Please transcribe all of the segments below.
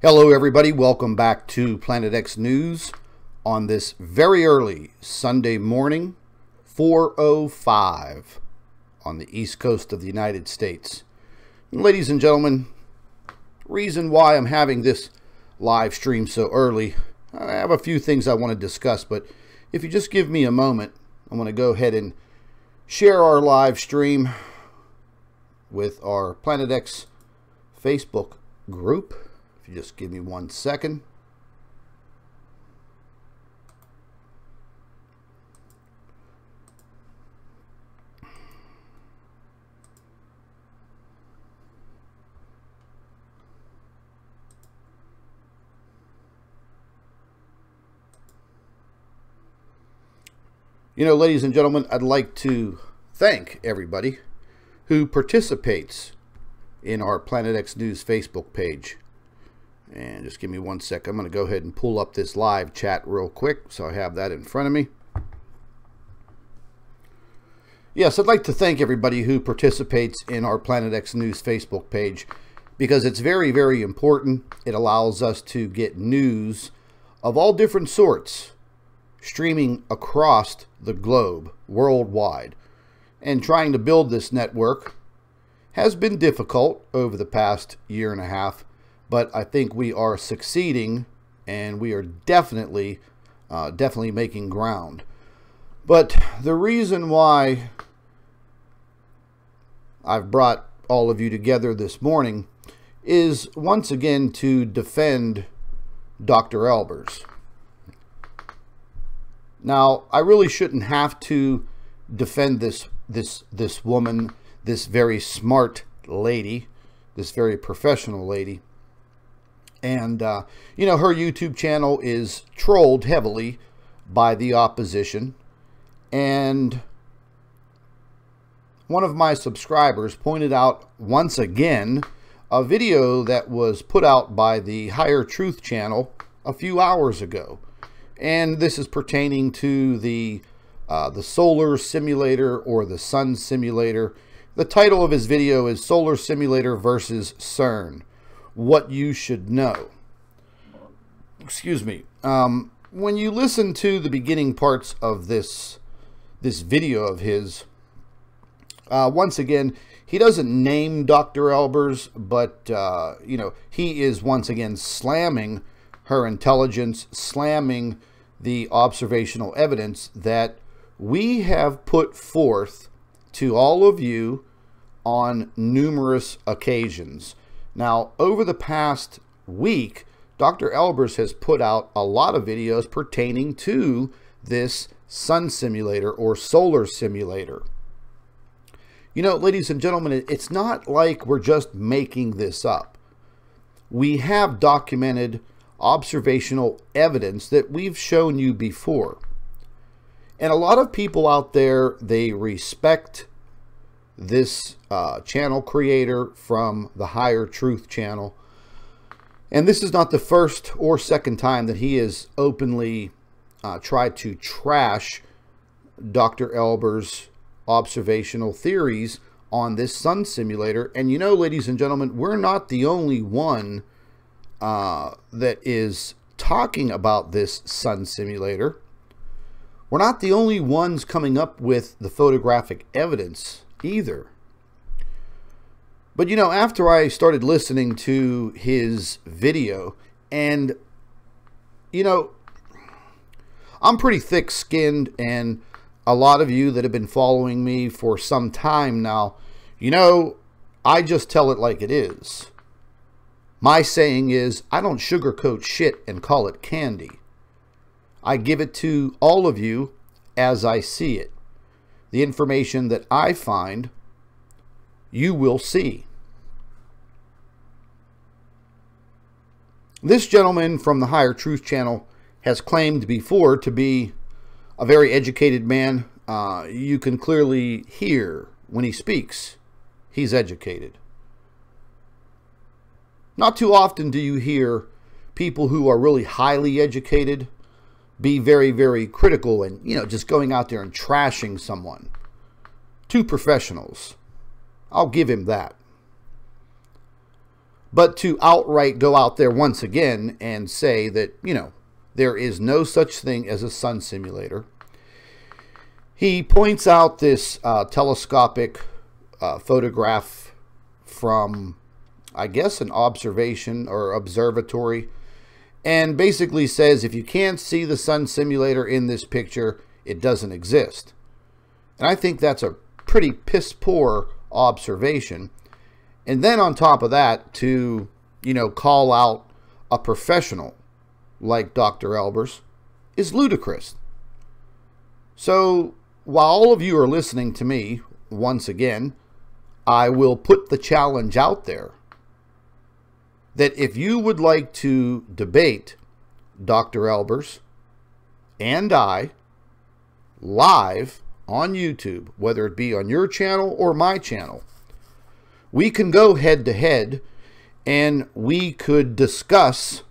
Hello everybody, welcome back to Planet X News on this very early Sunday morning, 4:05 on the east coast of the United States. And ladies and gentlemen, reason why I'm having this live stream so early, I have a few things I want to discuss, but if you just give me a moment, I want to go ahead and share our live stream with our Planet X Facebook group. Just give me 1 second. You know, ladies and gentlemen, I'd like to thank everybody who participates in our Planet X News Facebook page. And just give me 1 second. I'm going to go ahead and pull up this live chat real quick so I have that in front of me. Yes, I'd like to thank everybody who participates in our Planet X News Facebook page because it's very, very important. It allows us to get news of all different sorts streaming across the globe, worldwide. And trying to build this network has been difficult over the past year and a half. But I think we are succeeding, and we are definitely making ground. But the reason why I've brought all of you together this morning is once again to defend Dr. Albers. Now, I really shouldn't have to defend this woman, this very smart lady, this very professional lady. And, you know, her YouTube channel is trolled heavily by the opposition. And one of my subscribers pointed out once again a video that was put out by the Higher Truth channel a few hours ago. And this is pertaining to the solar simulator or the sun simulator. The title of his video is Solar Simulator versus CERN. What you should know. Excuse me. When you listen to the beginning parts of this video of his, once again, he doesn't name Dr. Albers, but you know, he is once again slamming her intelligence, slamming the observational evidence that we have put forth to all of you on numerous occasions. Now, over the past week, Dr. Albers has put out a lot of videos pertaining to this sun simulator or solar simulator. You know, ladies and gentlemen, it's not like we're just making this up. We have documented observational evidence that we've shown you before. And a lot of people out there, they respect this channel creator from the Higher Truth channel. And this is not the first or second time that he has openly tried to trash Dr. Albers' observational theories on this sun simulator. And you know, ladies and gentlemen, we're not the only one that is talking about this sun simulator. We're not the only ones coming up with the photographic evidence either. But you know, after I started listening to his video, and you know, I'm pretty thick-skinned, and a lot of you that have been following me for some time now, you know, I just tell it like it is. My saying is, I don't sugarcoat shit and call it candy. I give it to all of you as I see it. The information that I find, you will see. This gentleman from the Higher Truth channel has claimed before to be a very educated man. You can clearly hear when he speaks, he's educated. Not too often do you hear people who are really highly educated be very, very critical and, you know, just going out there and trashing someone. Two professionals. I'll give him that. but to outright go out there once again and say that, there is no such thing as a sun simulator. He points out this telescopic photograph from, I guess, an observation or observatory, and basically says if you can't see the sun simulator in this picture, it doesn't exist. And I think that's a pretty piss poor observation. And then on top of that, to, call out a professional like Dr. Albers is ludicrous. So while all of you are listening to me, once again, I will put the challenge out there that if you would like to debate Dr. Albers and I live on YouTube, whether it be on your channel or my channel, we can go head to head and we could discuss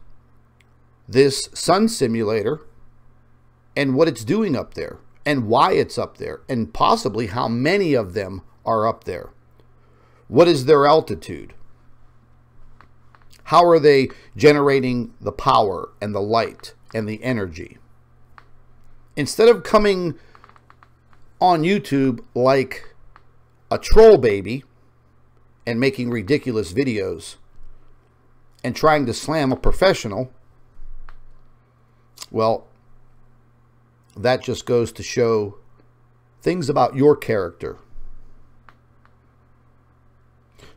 this sun simulator and what it's doing up there and why it's up there and possibly how many of them are up there. What is their altitude? How are they generating the power and the light and the energy? Instead of coming on YouTube like a troll baby and making ridiculous videos and trying to slam a professional, well, that just goes to show things about your character.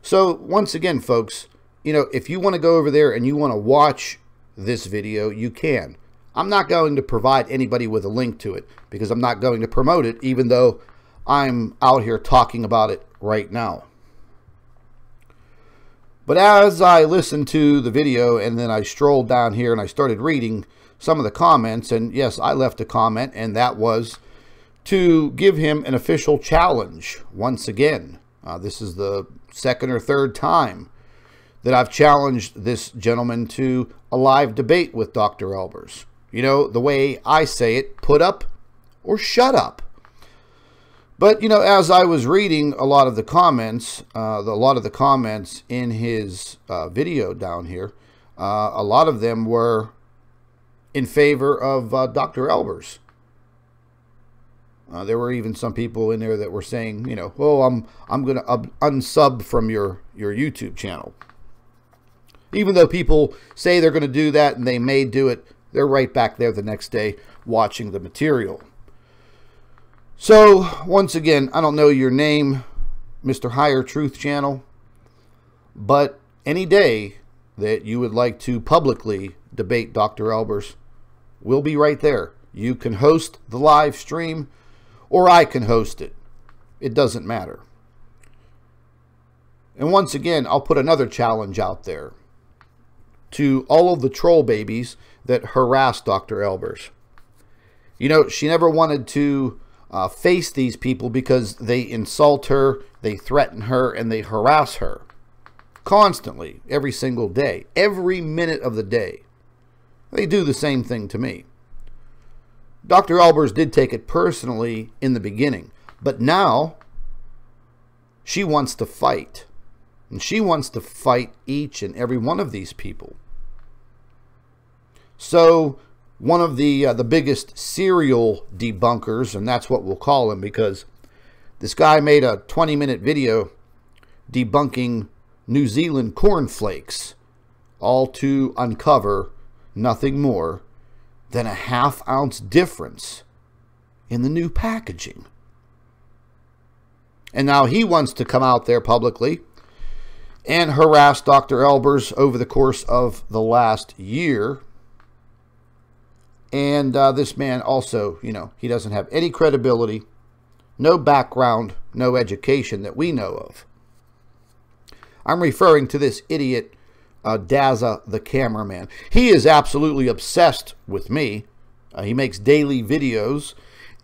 So once again, folks, if you want to go over there and you want to watch this video, you can. I'm not going to provide anybody with a link to it because I'm not going to promote it, even though I'm out here talking about it right now. But as I listened to the video and then I strolled down here and I started reading some of the comments, and yes, I left a comment, and that was to give him an official challenge once again. This is the second or third time that I've challenged this gentleman to a live debate with Dr. Albers. The way I say it, put up or shut up. But, as I was reading a lot of the comments, in his video down here, a lot of them were in favor of Dr. Albers. There were even some people in there that were saying, oh, I'm going to unsub from your YouTube channel. Even though people say they're going to do that and they may do it, they're right back there the next day watching the material. So, once again, I don't know your name, Mr. Higher Truth Channel, but any day that you would like to publicly debate Dr. Albers, we'll be right there. You can host the live stream, or I can host it. It doesn't matter. And once again, I'll put another challenge out there to all of the troll babies that harass Dr. Albers. She never wanted to face these people because they insult her, they threaten her, and they harass her constantly, every single day, every minute of the day. They do the same thing to me. Dr. Albers did take it personally in the beginning, but now she wants to fight. And she wants to fight each and every one of these people. So one of the biggest serial debunkers, and that's what we'll call him, because this guy made a 20-minute video debunking New Zealand cornflakes, all to uncover nothing more than a half-ounce difference in the new packaging. And now he wants to come out there publicly and harass Dr. Albers over the course of the last year. And this man also, he doesn't have any credibility, no background, no education that we know of. I'm referring to this idiot, Daza the cameraman. He is absolutely obsessed with me. He makes daily videos,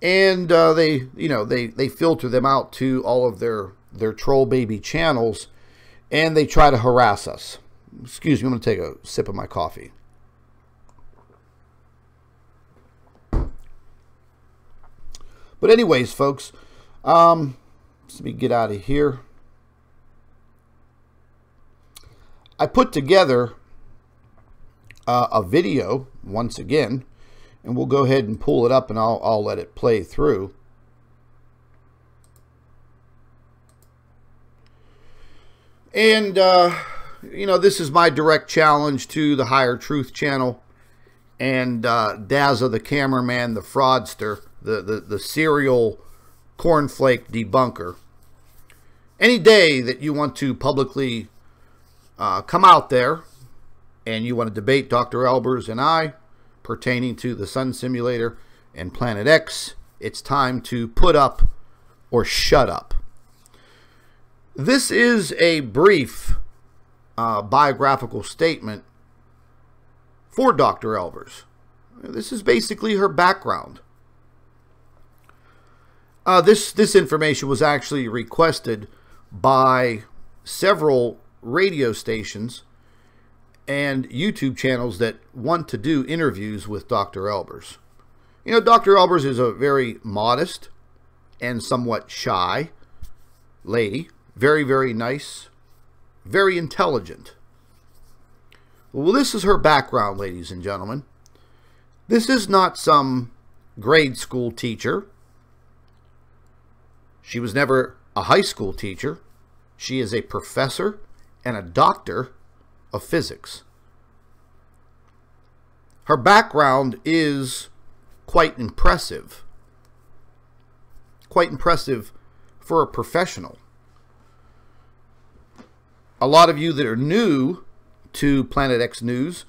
and they filter them out to all of their troll baby channels, and they try to harass us. Excuse me, I'm going to take a sip of my coffee. But anyways, folks, let me get out of here. I put together a video once again, and we'll go ahead and pull it up, and I'll let it play through. And you know, this is my direct challenge to the Higher Truth channel and Dazza the cameraman, the fraudster, the serial cornflake debunker. Any day that you want to publicly come out there and you want to debate Dr. Albers and I pertaining to the Sun Simulator and Planet X, it's time to put up or shut up. This is a brief biographical statement for Dr. Albers. This is basically her background. This information was actually requested by several radio stations and YouTube channels that want to do interviews with Dr. Albers. You know, Dr. Albers is a very modest and somewhat shy lady. Very, very nice. Very intelligent. Well, this is her background, ladies and gentlemen. This is not some grade school teacher. She was never a high school teacher. She is a professor and a doctor of physics. Her background is quite impressive. Quite impressive for a professional. A lot of you that are new to Planet X News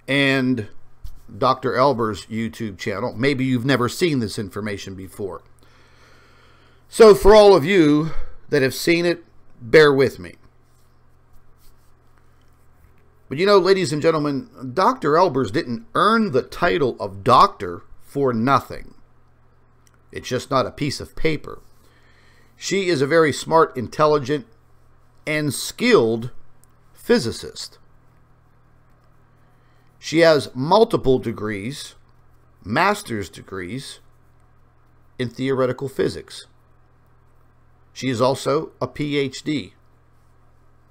and Dr. Albers' YouTube channel, maybe you've never seen this information before. So for all of you that have seen it, bear with me. But you know, ladies and gentlemen, Dr. Albers didn't earn the title of doctor for nothing. It's just not a piece of paper. She is a very smart, intelligent, and skilled physicist. She has multiple degrees, master's degrees, in theoretical physics. She is also a PhD,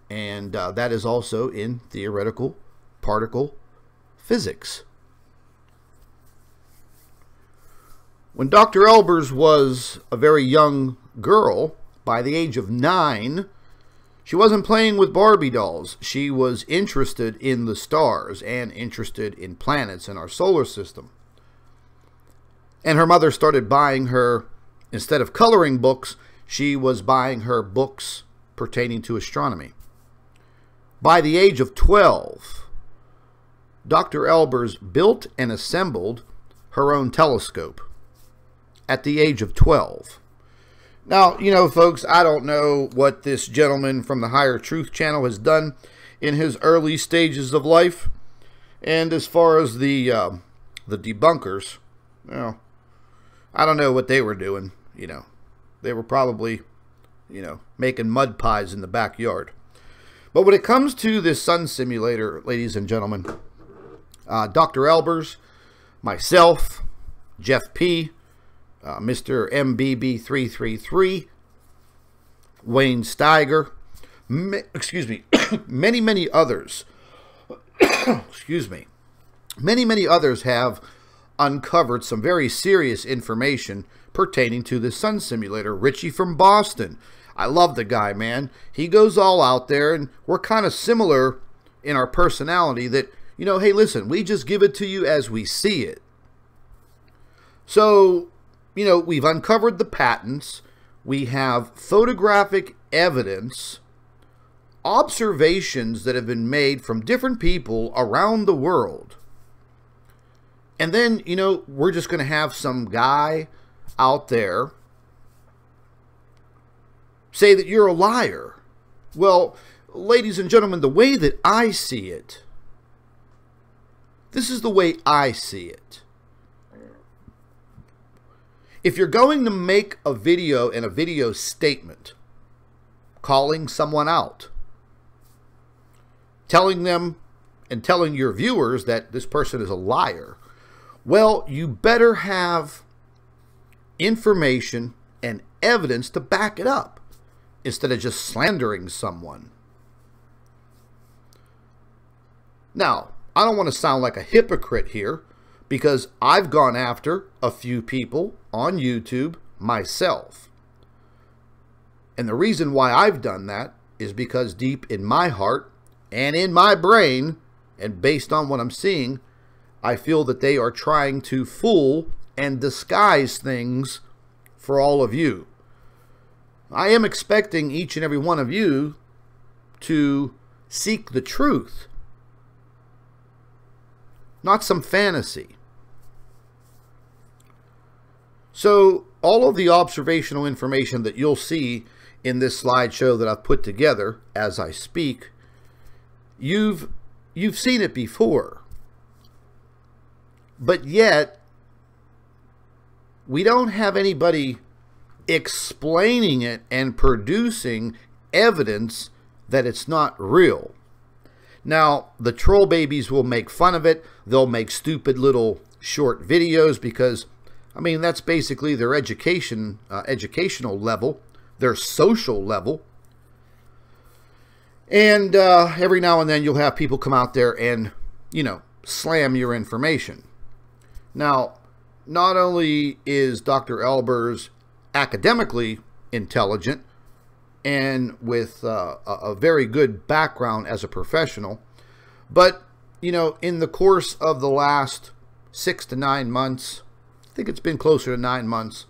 and that is also in theoretical particle physics. When Dr. Albers was a very young girl, by the age of 9, she wasn't playing with Barbie dolls. She was interested in the stars and interested in planets in our solar system. And her mother started buying her, instead of coloring books, she was buying her books pertaining to astronomy. By the age of 12, Dr. Albers built and assembled her own telescope at the age of 12. Now, you know, folks, I don't know what this gentleman from the Higher Truth channel has done in his early stages of life. And as far as the debunkers, you know, I don't know what they were doing, you know. They were probably, you know, making mud pies in the backyard. But when it comes to this Sun Simulator, ladies and gentlemen, Dr. Albers, myself, Jeff P., Mr. MBB333, Wayne Steiger, many, many others, excuse me, many others have uncovered some very serious information pertaining to the Sun Simulator. Richie from Boston, I love the guy, man. He goes all out there, and we're kind of similar in our personality that, you know, hey, listen, we just give it to you as we see it. So, you know, we've uncovered the patents. We have photographic evidence, observations that have been made from different people around the world. And then, you know, we're just going to have some guy out there say that you're a liar. Well, ladies and gentlemen, the way that I see it, this is the way I see it. If you're going to make a video and a video statement, calling someone out, telling them and telling your viewers that this person is a liar, well, you better have information and evidence to back it up instead of just slandering someone. Now, I don't want to sound like a hypocrite here, because I've gone after a few people on YouTube myself. And the reason why I've done that is because deep in my heart and in my brain, and based on what I'm seeing, I feel that they are trying to fool and disguise things for all of you. I am expecting each and every one of you to seek the truth, not some fantasy. So all of the observational information that you'll see in this slideshow that I've put together as I speak, you've seen it before. But yet, we don't have anybody explaining it and producing evidence that it's not real. Now, the troll babies will make fun of it. They'll make stupid little short videos because, I mean, that's basically their educational level, their social level. And every now and then you'll have people come out there and, you know, slam your information. Now, not only is Dr. Albers academically intelligent and with a very good background as a professional, but, you know, in the course of the last 6 to 9 months, I think it's been closer to 9 months,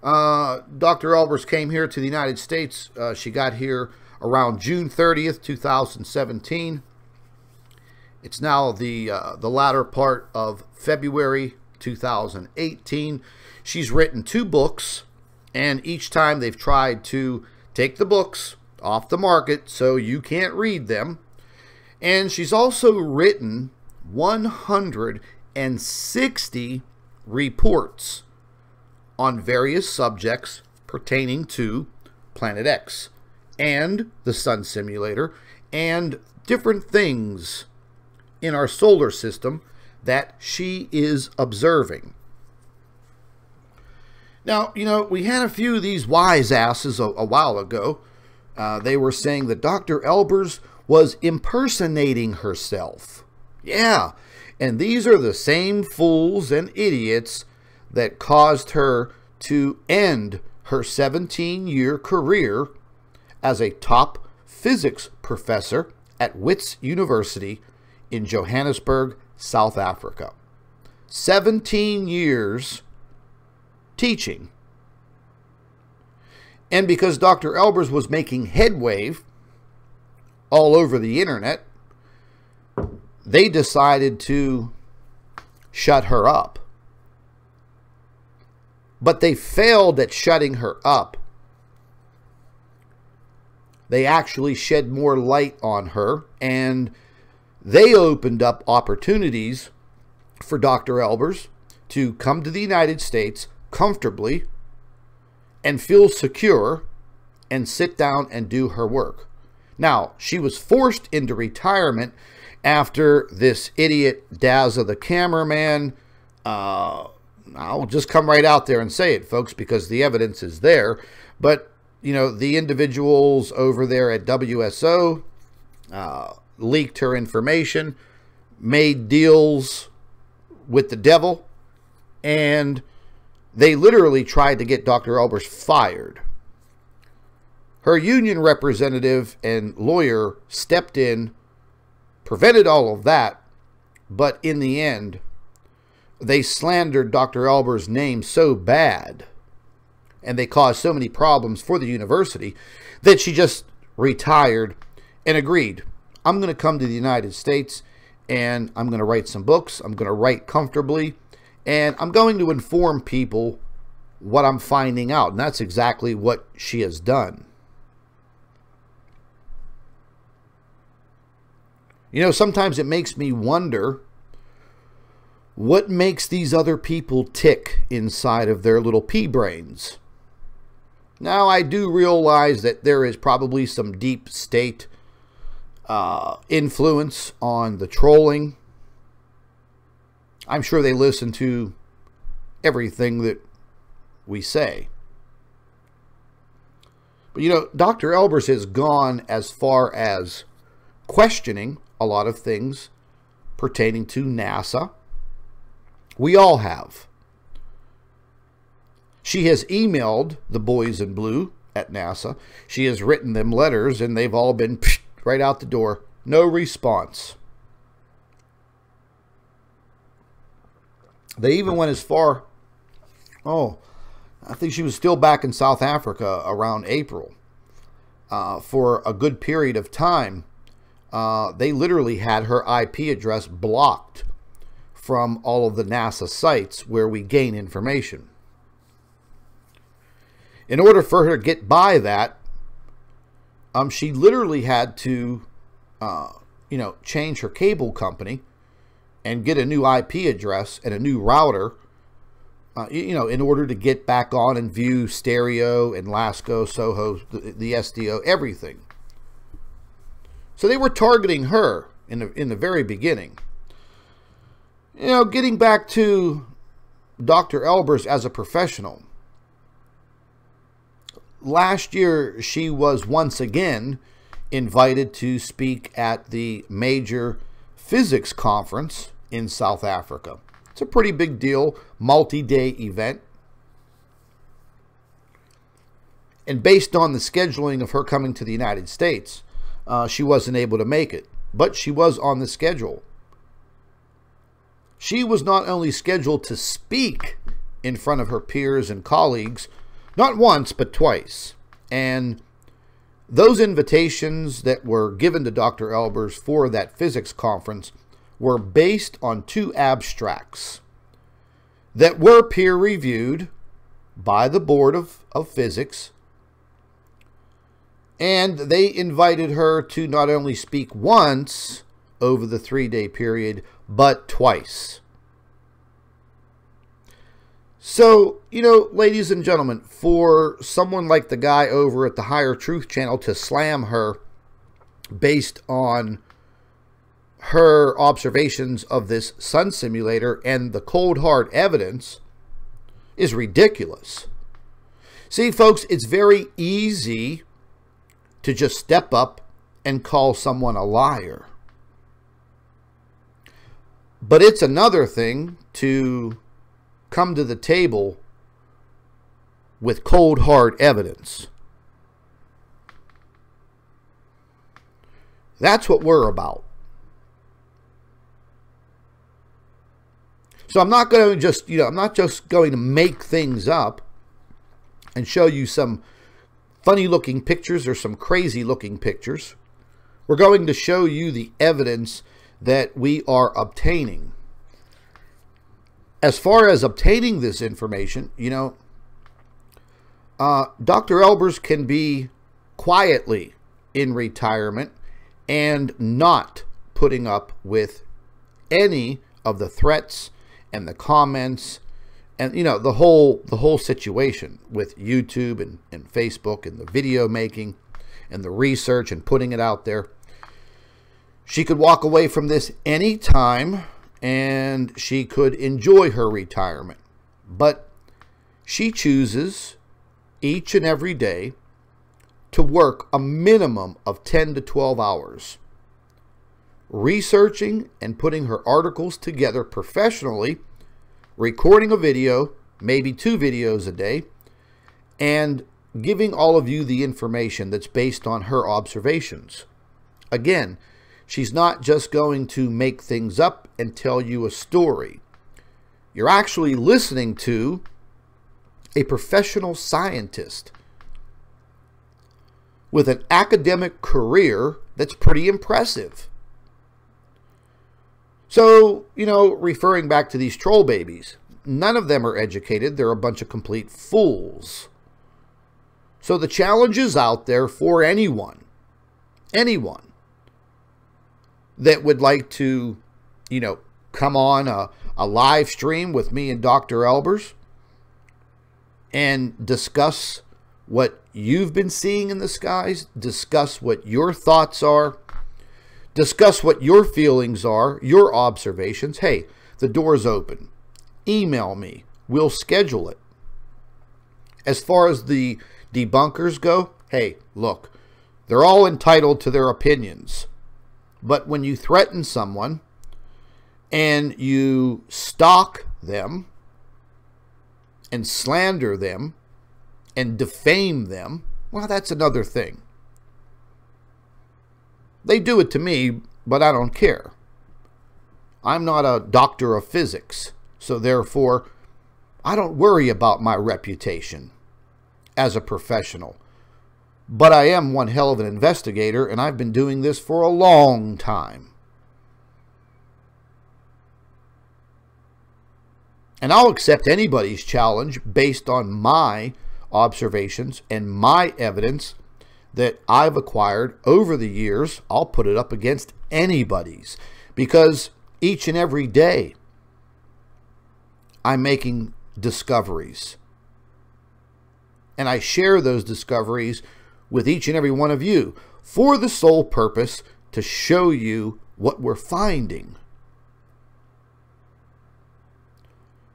Dr. Albers came here to the United States. She got here around June 30th, 2017. It's now the latter part of February 2018. She's written 2 books, and each time they've tried to take the books off the market so you can't read them. And she's also written 160 reports on various subjects pertaining to Planet X and the Sun Simulator and different things in our solar system that she is observing. Now, you know, we had a few of these wise asses a while ago. They were saying that Dr. Albers was impersonating herself. Yeah, and these are the same fools and idiots that caused her to end her 17-year career as a top physics professor at Wits University in Johannesburg, South Africa. 17 years teaching. And because Dr. Albers was making headway all over the internet, they decided to shut her up. But they failed at shutting her up. They actually shed more light on her, and they opened up opportunities for Dr. Albers to come to the United States comfortably and feel secure and sit down and do her work. Now, she was forced into retirement after this idiot Dazza the cameraman, I'll just come right out there and say it, folks, because the evidence is there. But, you know, the individuals over there at WSO leaked her information, made deals with the devil, and they literally tried to get Dr. Albers fired. Her union representative and lawyer stepped in, prevented all of that, but in the end, they slandered Dr. Albers' name so bad, and they caused so many problems for the university, that she just retired and agreed, I'm going to come to the United States, and I'm going to write some books, I'm going to write comfortably, and I'm going to inform people what I'm finding out. And that's exactly what she has done. You know, sometimes it makes me wonder what makes these other people tick inside of their little pea brains. Now, I do realize that there is probably some deep state influence on the trolling. I'm sure they listen to everything that we say. But, you know, Dr. Albers has gone as far as questioning a lot of things pertaining to NASA. We all have. She has emailed the boys in blue at NASA. She has written them letters, and they've all been right out the door. No response. They even went as far, I think she was still back in South Africa around April. For a good period of time, they literally had her IP address blocked from all of the NASA sites where we gain information. In order for her to get by that, she literally had to, change her cable company and get a new IP address and a new router, in order to get back on and view stereo and LASCO, SOHO, the SDO, everything. So they were targeting her in the very beginning. Getting back to Dr. Albers as a professional. Last year, she was once again invited to speak at the major physics conference in South Africa. It's a pretty big deal, multi-day event. And based on the scheduling of her coming to the United States, she wasn't able to make it, but she was on the schedule. She was not only scheduled to speak in front of her peers and colleagues, not once, but twice. And those invitations that were given to Dr. Albers for that physics conference were based on 2 abstracts that were peer-reviewed by the Board of Physics. And they invited her to not only speak once over the 3-day period, but twice. So, ladies and gentlemen, for someone like the guy over at the Higher Truth channel to slam her based on her observations of this sun simulator and the cold hard evidence is ridiculous. See, folks, it's very easy to just step up and call someone a liar. But it's another thing to come to the table with cold hard evidence. That's what we're about. So I'm not going to just, I'm not just going to make things up and show you some funny looking pictures or some crazy looking pictures. We're going to show you the evidence that we are obtaining. As far as obtaining this information, Dr. Albers can be quietly in retirement and not putting up with any of the threats and the comments and, the whole situation with YouTube and Facebook and the video making and the research and putting it out there. She could walk away from this anytime and she could enjoy her retirement. But she chooses each and every day to work a minimum of 10 to 12 hours, researching and putting her articles together professionally, recording a video, maybe 2 videos a day, and giving all of you the information that's based on her observations. Again, she's not just going to make things up and tell you a story. You're actually listening to a professional scientist with an academic career that's pretty impressive. So, referring back to these troll babies, none of them are educated. They're a bunch of complete fools. So the challenge is out there for anyone that would like to, come on a live stream with me and Dr. Albers and discuss what you've been seeing in the skies, discuss what your thoughts are, discuss what your feelings are, your observations. Hey, the door's open. Email me. We'll schedule it. As far as the debunkers go, hey, look, they're all entitled to their opinions. But when you threaten someone and you stalk them and slander them and defame them, well, that's another thing. They do it to me, but I don't care. I'm not a doctor of physics, so therefore I don't worry about my reputation as a professional. But I am one hell of an investigator, and I've been doing this for a long time. And I'll accept anybody's challenge based on my observations and my evidence that I've acquired over the years. I'll put it up against anybody's, because each and every day I'm making discoveries. And I share those discoveries with each and every one of you for the sole purpose to show you what we're finding.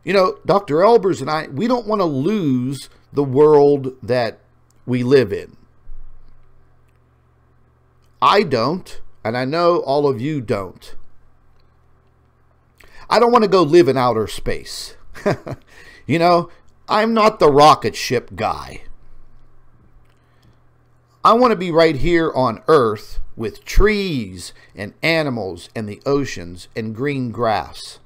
You know, Dr. Albers and I, we don't want to lose the world that we live in. I don't, and I know all of you don't. I don't want to go live in outer space. You know, I'm not the rocket ship guy. I want to be right here on Earth with trees and animals and the oceans and green grass.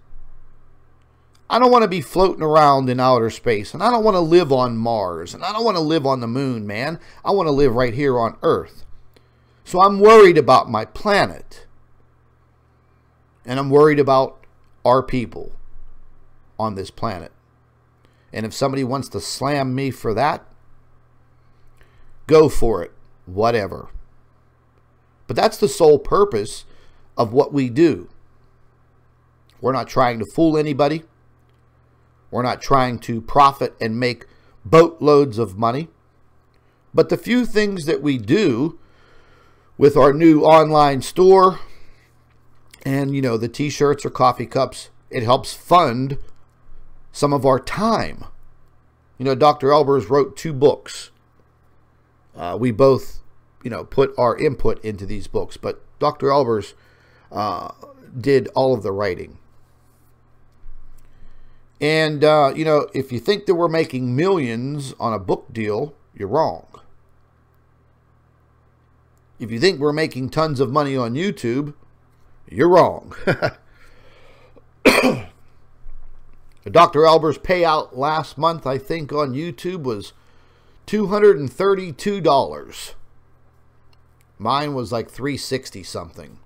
I don't want to be floating around in outer space, and I don't want to live on Mars, and I don't want to live on the moon, man. I want to live right here on Earth. So I'm worried about my planet, and I'm worried about our people on this planet. And if somebody wants to slam me for that, go for it, whatever. But that's the sole purpose of what we do. We're not trying to fool anybody. We're not trying to profit and make boatloads of money. But the few things that we do with our new online store and, you know, the t-shirts or coffee cups, it helps fund some of our time. You know, Dr. Albers wrote 2 books. We both, you know, put our input into these books, but Dr. Albers did all of the writing. And, you know, if you think that we're making millions on a book deal, you're wrong. If you think we're making tons of money on YouTube, you're wrong. Dr. Albers' payout last month, I think, on YouTube was $232. Mine was like $360 something.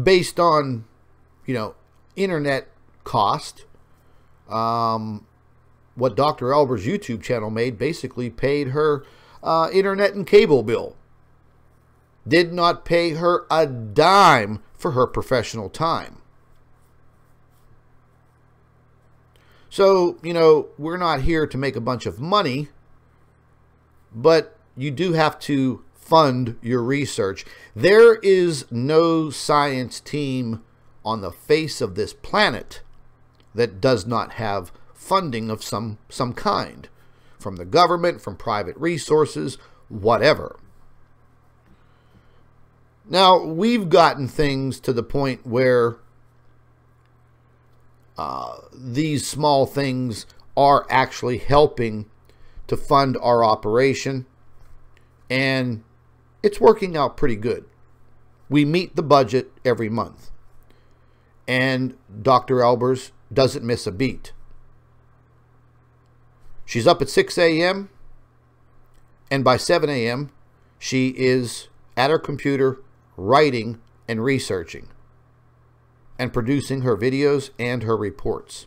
Based on, you know, internet cost, what Dr. Albers' YouTube channel made basically paid her internet and cable bill. Did not pay her a dime for her professional time. So, you know, we're not here to make a bunch of money, but you do have to fund your research. There is no science team on the face of this planet that does not have funding of some kind, from the government, from private resources, whatever. Now, we've gotten things to the point where these small things are actually helping to fund our operation, and it's working out pretty good. We meet the budget every month, and Dr. Albers doesn't miss a beat. She's up at 6 a.m., and by 7 a.m., she is at her computer writing and researching and producing her videos and her reports.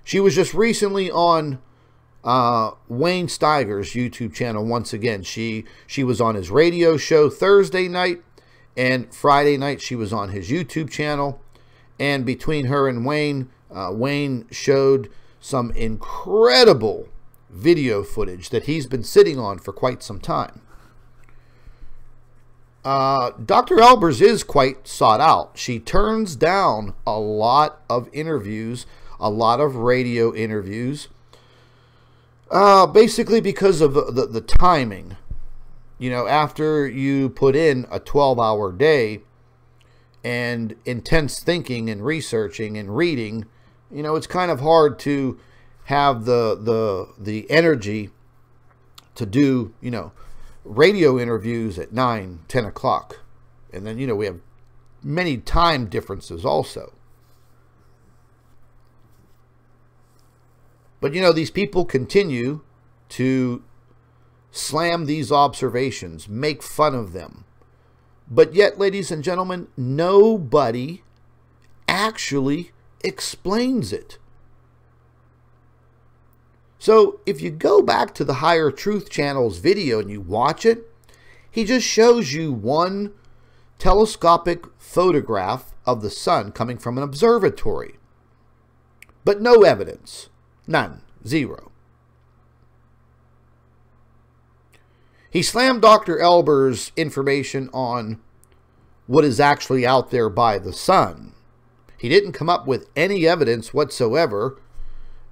She was just recently on Wayne Steiger's YouTube channel once again. She was on his radio show Thursday night, and Friday night she was on his YouTube channel. And between her and Wayne, Wayne showed some incredible video footage that he's been sitting on for quite some time. Dr. Albers is quite sought out. She turns down a lot of interviews, a lot of radio interviews, basically because of the timing. you know, after you put in a 12-hour day and intense thinking and researching and reading, you know, it's kind of hard to have the energy to do, you know, radio interviews at 9, 10 o'clock. And then, you know, we have many time differences also. But, you know, these people continue to slam these observations, make fun of them. But yet, ladies and gentlemen, nobody actually explains it. So if you go back to the Higher Truth Channel's video and you watch it, he just shows you one telescopic photograph of the sun coming from an observatory. But no evidence. None. Zero. He slammed Dr. Albers' information on what is actually out there by the sun. He didn't come up with any evidence whatsoever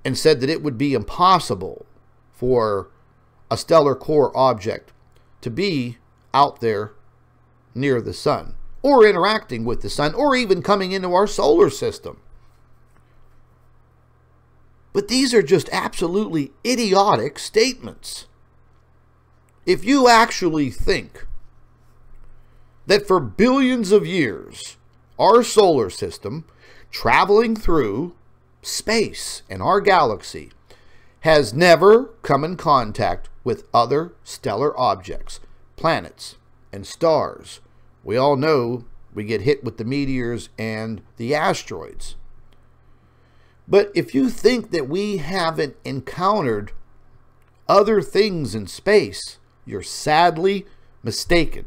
and said that it would be impossible for a stellar core object to be out there near the sun, or interacting with the sun, or even coming into our solar system. But these are just absolutely idiotic statements. If you actually think that for billions of years, our solar system, traveling through space and our galaxy, has never come in contact with other stellar objects, planets, and stars. We all know we get hit with the meteors and the asteroids. But if you think that we haven't encountered other things in space, you're sadly mistaken.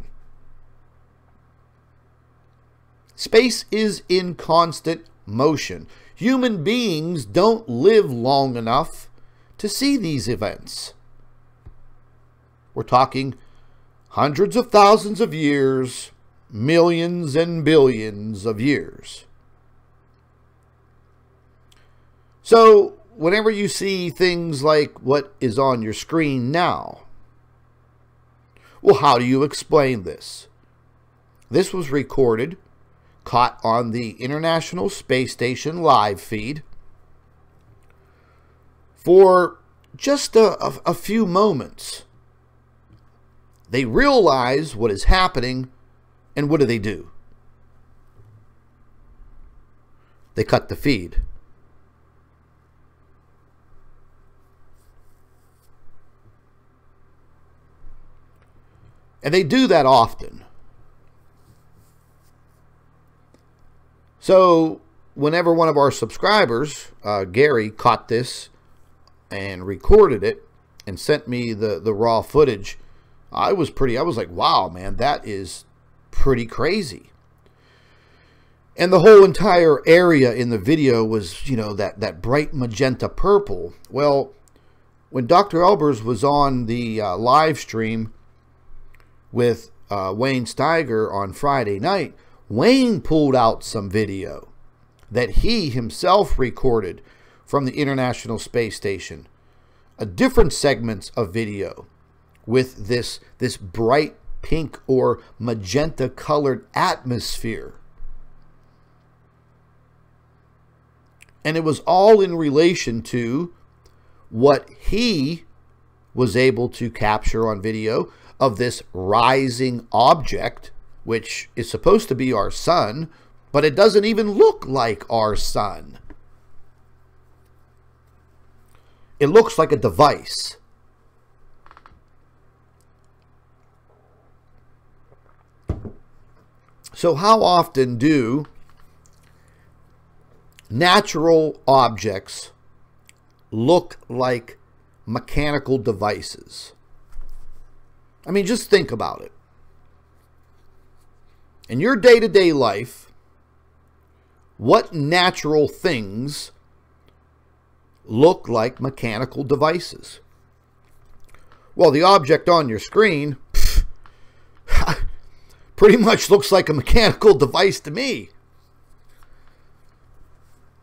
Space is in constant motion. Human beings don't live long enough to see these events. We're talking hundreds of thousands of years, millions and billions of years. So, whenever you see things like what is on your screen now, well, how do you explain this? This was recorded, caught on the International Space Station live feed for just a few moments. They realize what is happening, and what do? They cut the feed. And they do that often. So whenever one of our subscribers, Gary, caught this and recorded it and sent me the raw footage, I was like, wow, man, that is pretty crazy. And the whole entire area in the video was, you know, that bright magenta purple. Well, when Dr. Albers was on the live stream with Wayne Steiger on Friday night, Wayne pulled out some video that he himself recorded from the International Space Station. Different segments of video with this bright pink or magenta colored atmosphere. And it was all in relation to what he was able to capture on video of this rising object, which is supposed to be our sun, but it doesn't even look like our sun. It looks like a device. So how often do natural objects look like mechanical devices? I mean, just think about it. In your day-to-day life, what natural things look like mechanical devices? Well, the object on your screen pretty much looks like a mechanical device to me.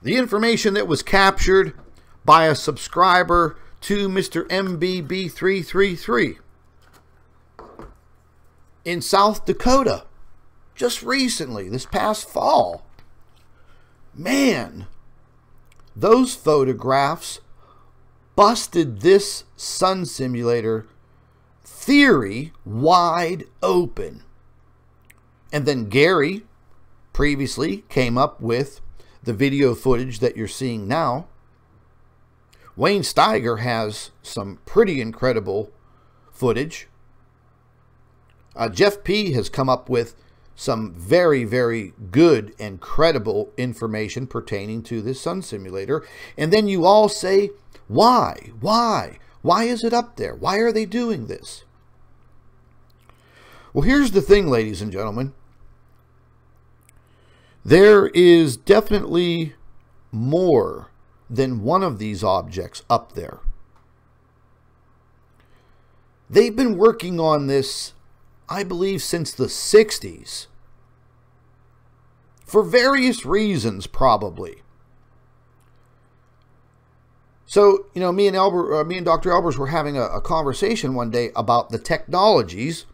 The information that was captured by a subscriber to Mr. MBB333. in South Dakota just recently, this past fall. Man, those photographs busted this sun simulator theory wide open. And then Gary previously came up with the video footage that you're seeing now. Wayne Steiger has some pretty incredible footage. Jeff P. has come up with some very, very good and credible information pertaining to this sun simulator. And then you all say, why? Why? Why is it up there? Why are they doing this? Well, here's the thing, ladies and gentlemen. There is definitely more than one of these objects up there. They've been working on this, I believe, since the 60s. For various reasons, probably. So, you know, me and Dr. Albers were having a conversation one day about the technologies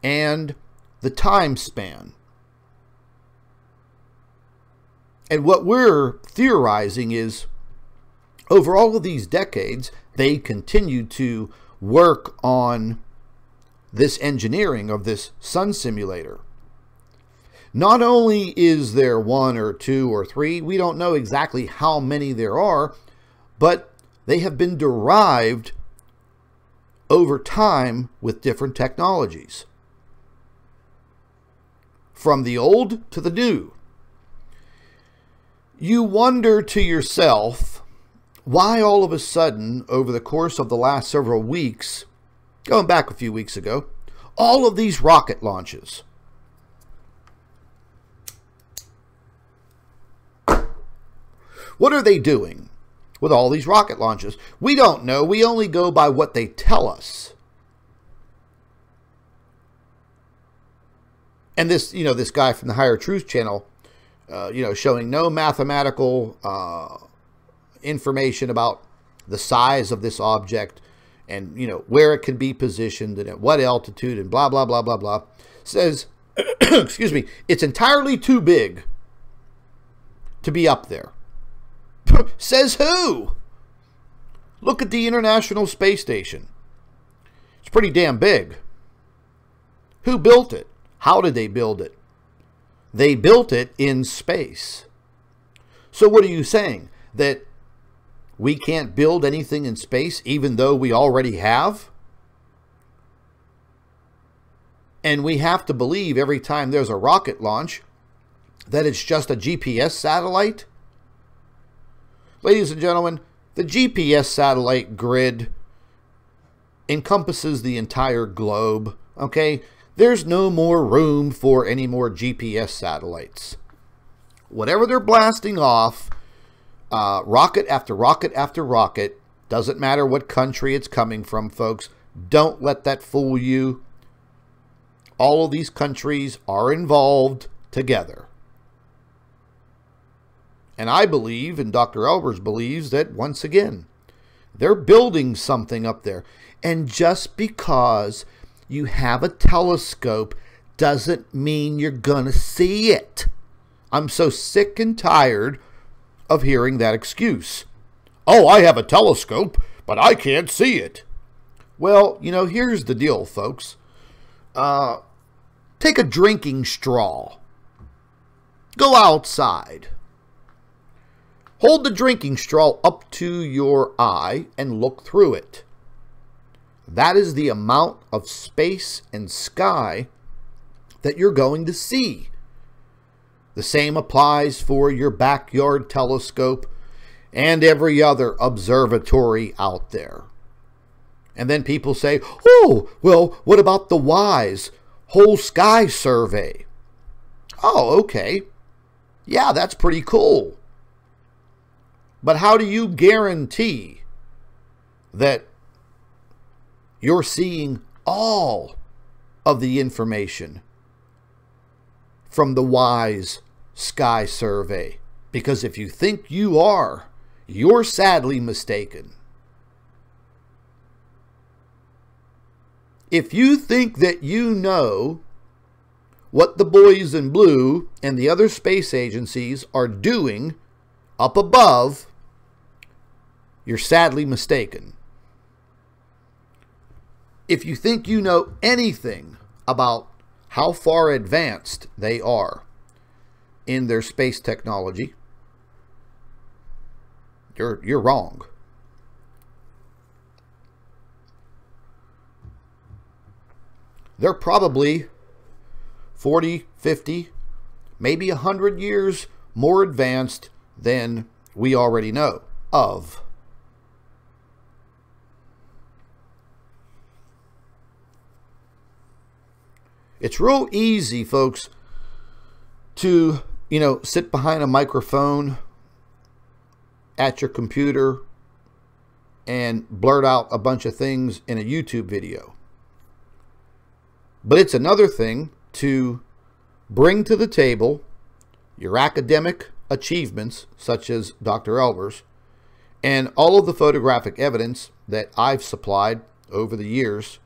and the time span. And what we're theorizing is, over all of these decades, they continued to work on this engineering of this sun simulator. Not only is there one or two or three, we don't know exactly how many there are, but they have been derived over time with different technologies. From the old to the new. You wonder to yourself why all of a sudden, over the course of the last several weeks, going back a few weeks ago, all of these rocket launches. What are they doing with all these rocket launches? We don't know. We only go by what they tell us. And this, you know, this guy from the Higher Truth channel, you know, showing no mathematical information about the size of this object and, you know, where it could be positioned and at what altitude and blah, blah, blah, blah, blah, says, excuse me, it's entirely too big to be up there. Says who? Look at the International Space Station. It's pretty damn big. Who built it? How did they build it? They built it in space. So what are you saying? That we can't build anything in space even though we already have? And we have to believe every time there's a rocket launch that it's just a GPS satellite? Ladies and gentlemen, the GPS satellite grid encompasses the entire globe, okay? There's no more room for any more GPS satellites. Whatever they're blasting off, rocket after rocket after rocket, doesn't matter what country it's coming from, folks. Don't let that fool you. All of these countries are involved together. And I believe, and Dr. Albers believes, that once again, they're building something up there. And just because you have a telescope doesn't mean you're going to see it. I'm so sick and tired of hearing that excuse. Oh, I have a telescope, but I can't see it. Well, you know, here's the deal, folks. Take a drinking straw. Go outside. Hold the drinking straw up to your eye and look through it. That is the amount of space and sky that you're going to see. The same applies for your backyard telescope and every other observatory out there. And then people say, oh, well, what about the WISE whole sky survey? Oh, okay. Yeah, that's pretty cool. But how do you guarantee that you're seeing all of the information from the WISE sky survey? Because if you think you are, you're sadly mistaken. If you think that you know what the boys in blue and the other space agencies are doing up above, you're sadly mistaken. If you think you know anything about how far advanced they are in their space technology, you're wrong. They're probably 40, 50, maybe 100 years more advanced than we already know of. It's real easy, folks, to, sit behind a microphone at your computer and blurt out a bunch of things in a YouTube video. But it's another thing to bring to the table your academic achievements, such as Dr. Albers, and all of the photographic evidence that I've supplied over the years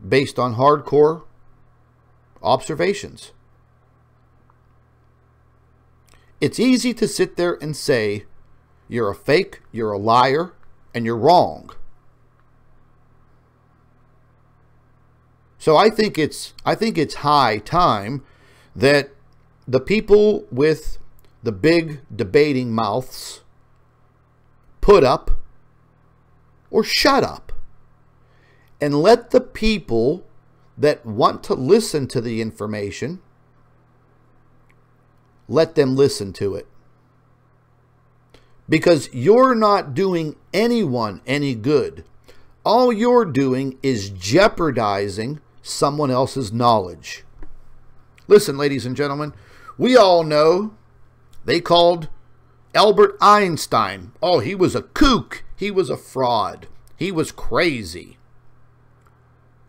based on hardcore observations. It's easy to sit there and say you're a fake, you're a liar, and you're wrong. So I think it's high time that the people with the big debating mouths put up or shut up and let the people that want to listen to the information, let them listen to it. Because you're not doing anyone any good. All you're doing is jeopardizing someone else's knowledge. Listen, ladies and gentlemen, we all know they called Albert Einstein, oh, he was a kook, he was a fraud, he was crazy.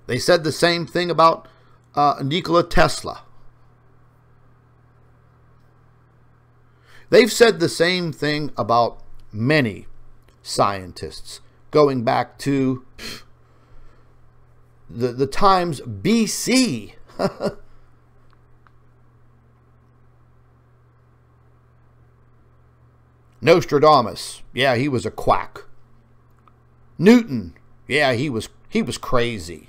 They said the same thing about Nikola Tesla. They've said the same thing about many scientists, going back to the times BC. Nostradamus, yeah, he was a quack. Newton, yeah, he was crazy.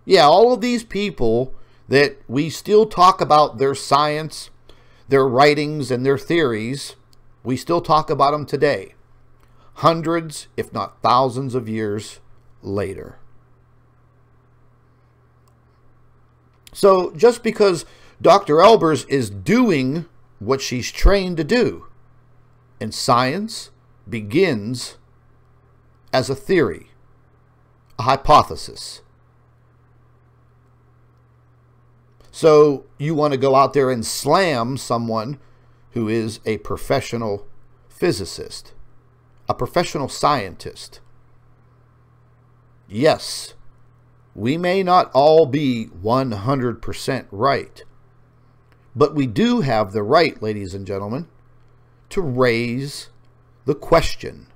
Yeah, all of these people that we still talk about their science, their writings, and their theories, we still talk about them today, hundreds, if not thousands of years later. So just because Dr. Albers is doing what she's trained to do, and science begins as a theory, a hypothesis. So you want to go out there and slam someone who is a professional physicist, a professional scientist. Yes, we may not all be 100% right, but we do have the right, ladies and gentlemen, to raise the question.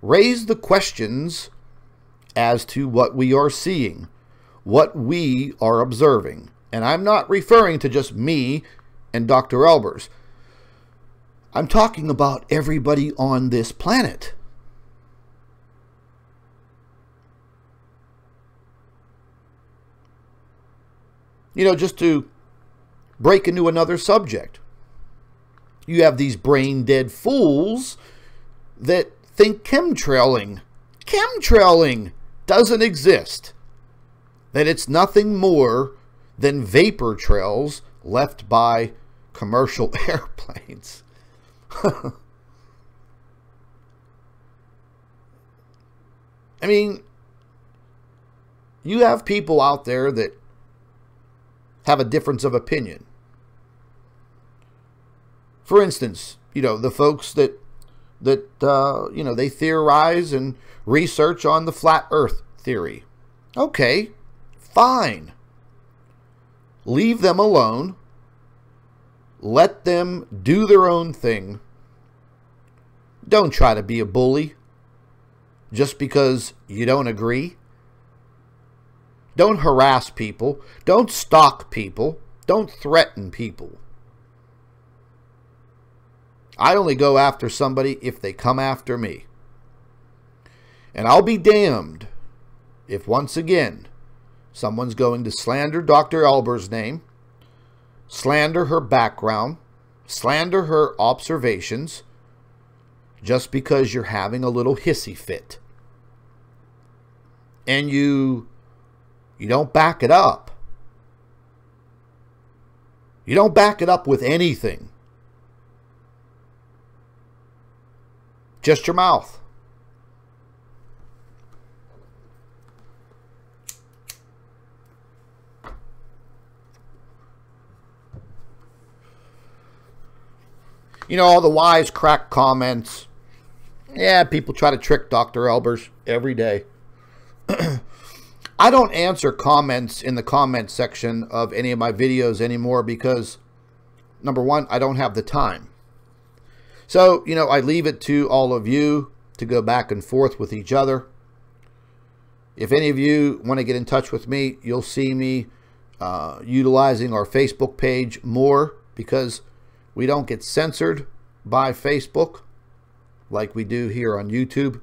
Raise the questions as to what we are seeing, what we are observing. And I'm not referring to just me and Dr. Albers. I'm talking about everybody on this planet. Just to break into another subject, you have these brain-dead fools that think chemtrailing doesn't exist, that it's nothing more than vapor trails left by commercial airplanes. I mean, you have people out there that have a difference of opinion. For instance, the folks that they theorize and research on the flat earth theory. Okay, fine. Leave them alone. Let them do their own thing. Don't try to be a bully just because you don't agree. Don't harass people. Don't stalk people. Don't threaten people. I only go after somebody if they come after me. And I'll be damned if once again someone's going to slander Dr. Albers' name, slander her background, slander her observations, just because you're having a little hissy fit. And you don't back it up. You don't back it up with anything. Just your mouth. You know, all the wise crack comments. Yeah, people try to trick Dr. Albers every day. I don't answer comments in the comment section of any of my videos anymore because, number one, I don't have the time. So, you know, I leave it to all of you to go back and forth with each other. If any of you want to get in touch with me, you'll see me utilizing our Facebook page more because we don't get censored by Facebook like we do here on YouTube.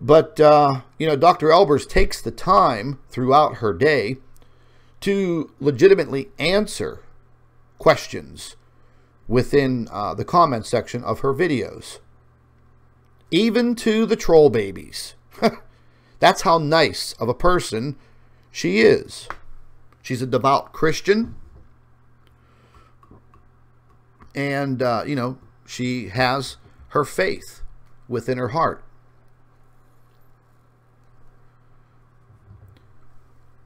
But, you know, Dr. Albers takes the time throughout her day to legitimately answer questions within the comment section of her videos. Even to the troll babies. That's how nice of a person she is. She's a devout Christian. And, you know, she has her faith within her heart.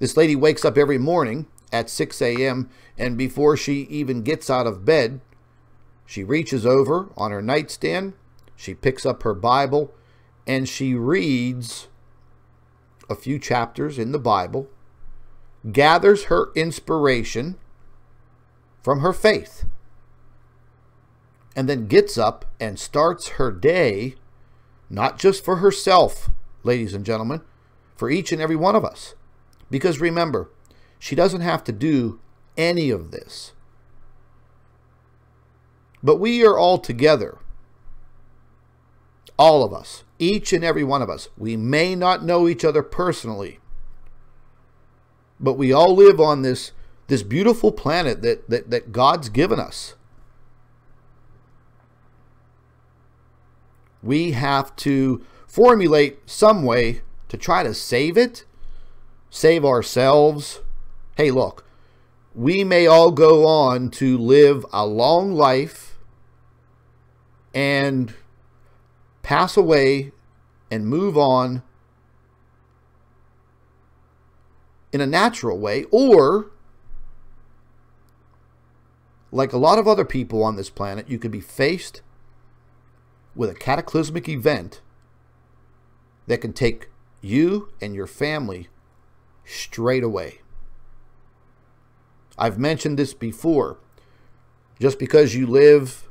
This lady wakes up every morning at 6 a.m. and before she even gets out of bed, she reaches over on her nightstand, she picks up her Bible, and she reads a few chapters in the Bible, gathers her inspiration from her faith, and then gets up and starts her day, not just for herself, ladies and gentlemen, for each and every one of us. Because remember, she doesn't have to do any of this. But we are all together. All of us. Each and every one of us. We may not know each other personally. But we all live on this beautiful planet that God's given us. We have to formulate some way to try to save it. Save ourselves. Hey, look, we may all go on to live a long life and pass away and move on in a natural way, or like a lot of other people on this planet, you could be faced with a cataclysmic event that can take you and your family straight away. I've mentioned this before. Just because you live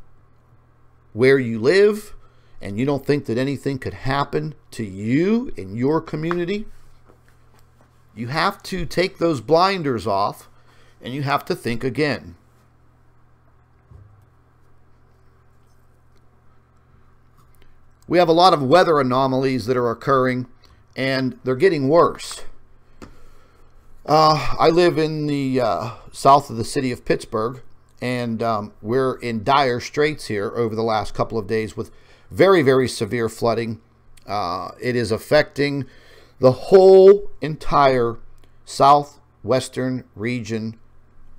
where you live and you don't think that anything could happen to you in your community, you have to take those blinders off and you have to think again. We have a lot of weather anomalies that are occurring and they're getting worse. I live in the south of the city of Pittsburgh, and we're in dire straits here over the last couple of days with very, very severe flooding. It is affecting the whole entire southwestern region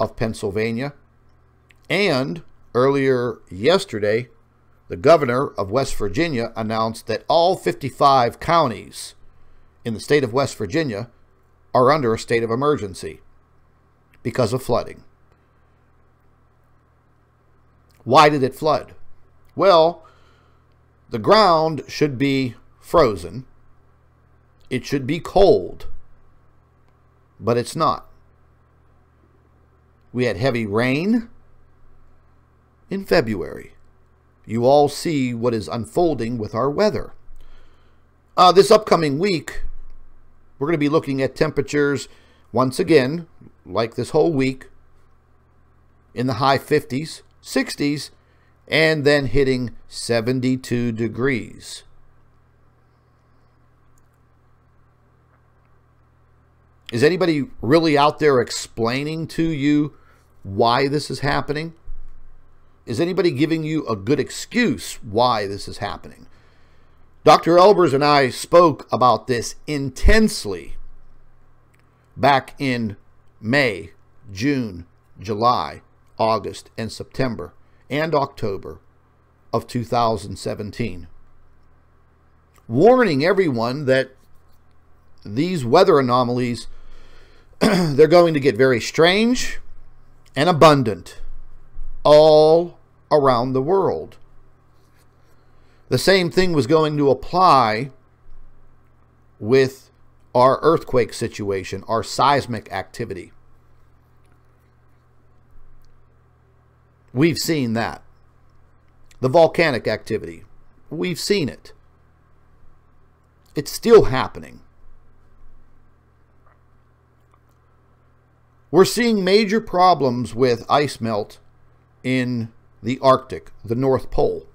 of Pennsylvania. And earlier yesterday, the governor of West Virginia announced that all 55 counties in the state of West Virginia are under a state of emergency because of flooding. Why did it flood? Well, the ground should be frozen. It should be cold, but it's not. We had heavy rain in February. You all see what is unfolding with our weather. This upcoming week, We're going to be looking at temperatures once again, like this whole week, in the high 50s, 60s, and then hitting 72 degrees. Is anybody really out there explaining to you why this is happening? Is anybody giving you a good excuse why this is happening? Dr. Albers and I spoke about this intensely back in May, June, July, August, and September, and October of 2017. Warning everyone that these weather anomalies, they're going to get very strange and abundant all around the world. The same thing was going to apply with our earthquake situation, our seismic activity. We've seen that. The volcanic activity, we've seen it. It's still happening. We're seeing major problems with ice melt in the Arctic, the North Pole.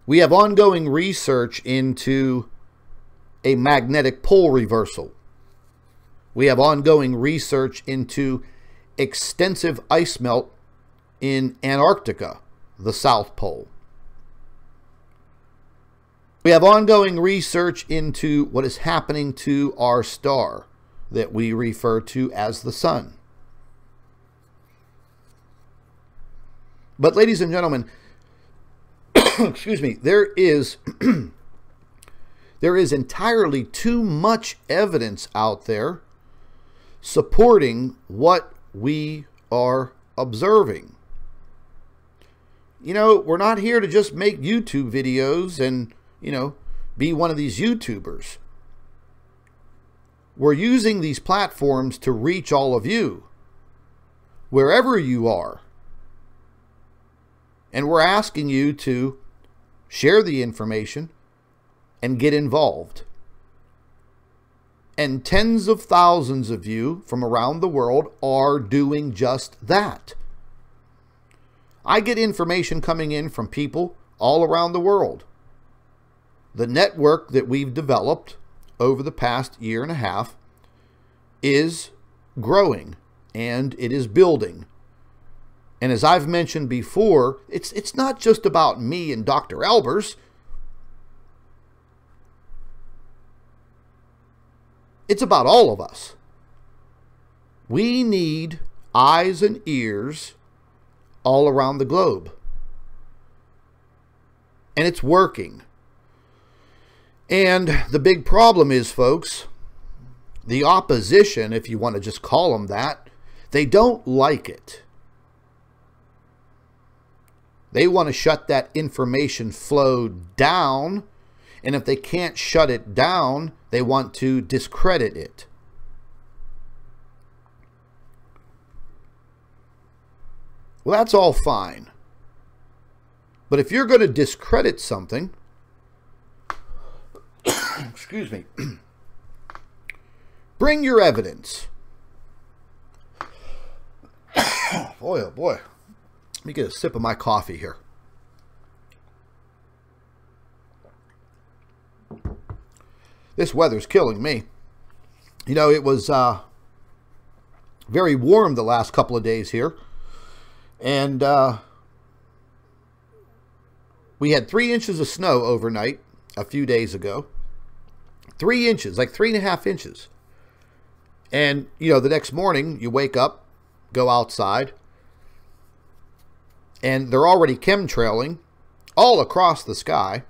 We have ongoing research into a magnetic pole reversal. We have ongoing research into extensive ice melt in Antarctica, the South Pole. We have ongoing research into what is happening to our star that we refer to as the sun. But ladies and gentlemen, excuse me, there is entirely too much evidence out there supporting what we are observing. You know, we're not here to just make YouTube videos and, you know, be one of these YouTubers. We're using these platforms to reach all of you, wherever you are. And we're asking you to share the information and get involved. And tens of thousands of you from around the world are doing just that. I get information coming in from people all around the world. The network that we've developed over the past year and a half is growing and it is building. And as I've mentioned before, it's not just about me and Dr. Albers. It's about all of us. We need eyes and ears all around the globe. And it's working. And the big problem is, folks, the opposition, if you want to just call them that, they don't like it. They want to shut that information flow down, and if they can't shut it down, they want to discredit it. Well, that's all fine. But if you're going to discredit something, excuse me, bring your evidence. Boy, oh boy. Let me get a sip of my coffee here. This weather's killing me. You know, it was very warm the last couple of days here. And we had 3 inches of snow overnight a few days ago. 3 inches, like 3.5 inches. And, you know, the next morning you wake up, go outside, and they're already chemtrailing all across the sky.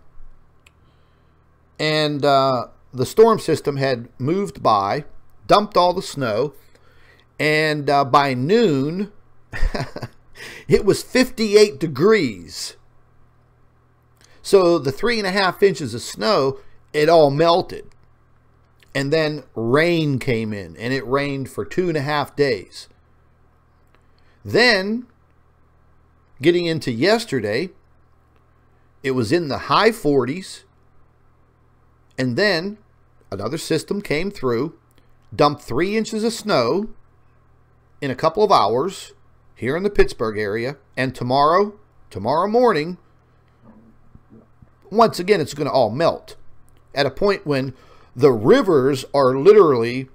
And the storm system had moved by, dumped all the snow, and by noon, it was 58 degrees. So the 3.5 inches of snow, it all melted. And then rain came in, and it rained for 2.5 days. Then, getting into yesterday, it was in the high 40s, And then another system came through, dumped 3 inches of snow in a couple of hours here in the Pittsburgh area. And tomorrow morning, once again, it's going to all melt at a point when the rivers are literally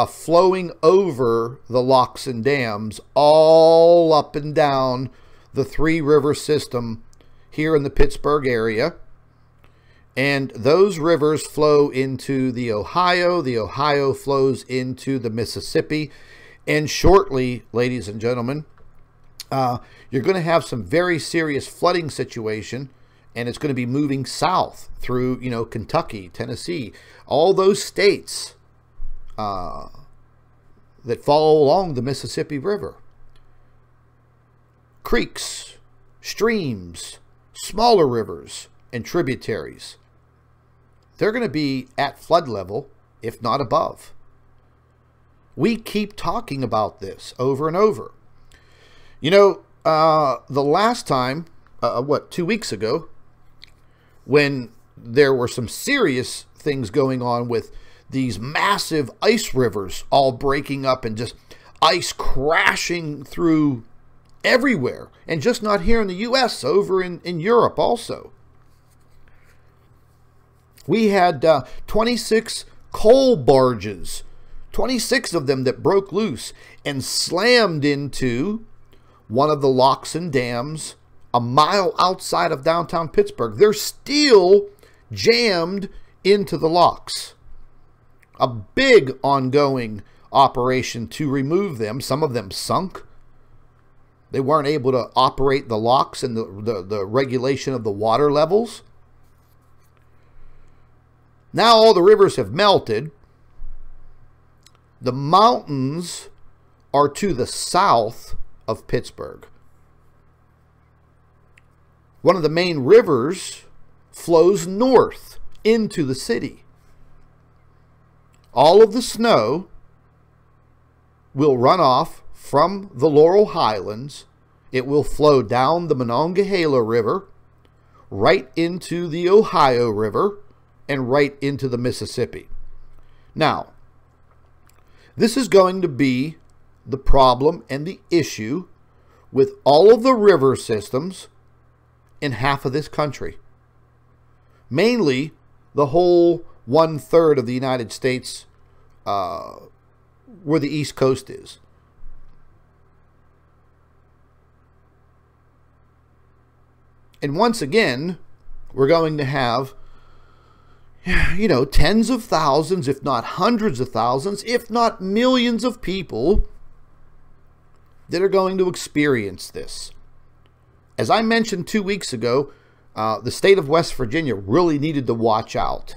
flowing over the locks and dams all up and down the 3-river system here in the Pittsburgh area. And those rivers flow into the Ohio. The Ohio flows into the Mississippi. And shortly, ladies and gentlemen, you're going to have some very serious flooding situation. And it's going to be moving south through, Kentucky, Tennessee, all those states that follow along the Mississippi River. Creeks, streams, smaller rivers, and tributaries. They're going to be at flood level, if not above. We keep talking about this over and over. The last time, 2 weeks ago, when there were some serious things going on with these massive ice rivers all breaking up and just ice crashing through everywhere, and just not here in the U.S., over in Europe also. We had 26 coal barges, 26 of them that broke loose and slammed into one of the locks and dams a mile outside of downtown Pittsburgh. They're still jammed into the locks. A big ongoing operation to remove them. Some of them sunk. They weren't able to operate the locks and the regulation of the water levels. Now all the rivers have melted. The mountains are to the south of Pittsburgh. One of the main rivers flows north into the city. All of the snow will run off from the Laurel Highlands. It will flow down the Monongahela River, right into the Ohio River, and right into the Mississippi. Now, this is going to be the problem and the issue with all of the river systems in half of this country. Mainly the whole 1/3 of the United States where the East Coast is. And once again, we're going to have, tens of thousands, if not hundreds of thousands, if not millions of people that are going to experience this. As I mentioned 2 weeks ago, the state of West Virginia really needed to watch out.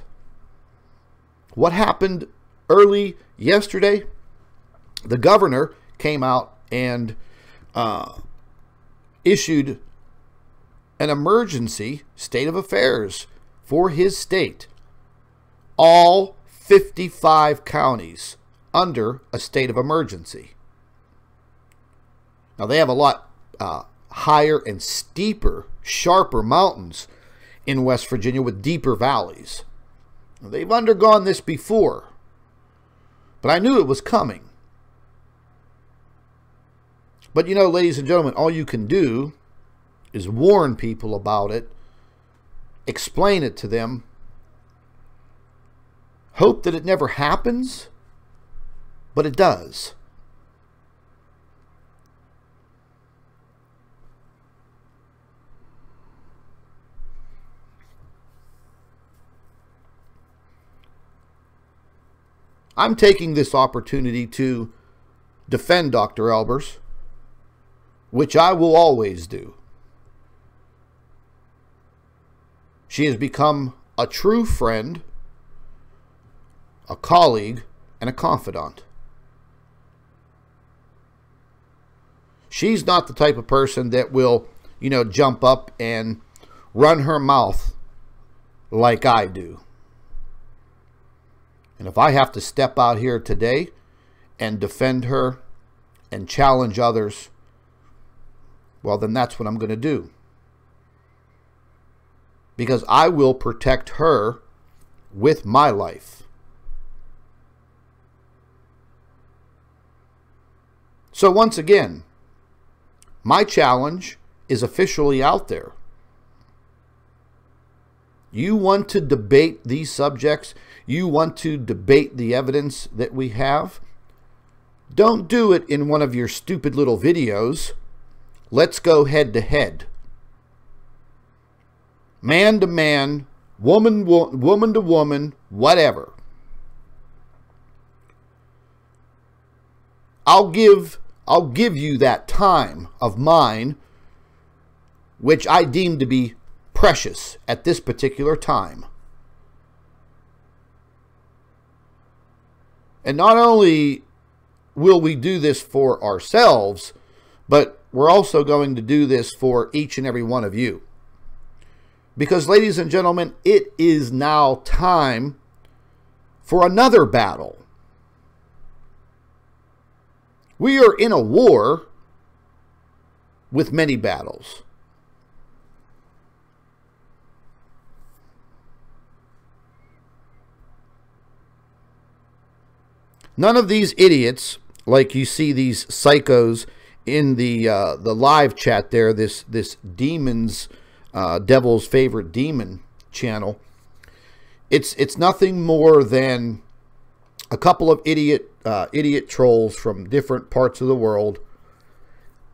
What happened early yesterday? The governor came out and issued an emergency state of affairs for his state. All 55 counties under a state of emergency. Now, they have a lot higher and steeper, sharper mountains in West Virginia with deeper valleys. They've undergone this before, but I knew it was coming. But ladies and gentlemen, all you can do is warn people about it, explain it to them, hope that it never happens, but it does. I'm taking this opportunity to defend Dr. Albers, which I will always do. She has become a true friend, a colleague, and a confidant. She's not the type of person that will, jump up and run her mouth like I do. And if I have to step out here today and defend her and challenge others, well, then that's what I'm going to do. Because I will protect her with my life. So once again, my challenge is officially out there. You want to debate these subjects? You want to debate the evidence that we have? Don't do it in one of your stupid little videos. Let's go head to head. Man to man, woman to woman, whatever. I'll give you that time of mine, which I deem to be precious at this particular time. And not only will we do this for ourselves, but we're also going to do this for each and every one of you. Because, ladies and gentlemen, it is now time for another battle. We are in a war with many battles. None of these idiots, like you see these psychos in the live chat there, this demon's devil's favorite demon channel, it's nothing more than a couple of idiot trolls from different parts of the world,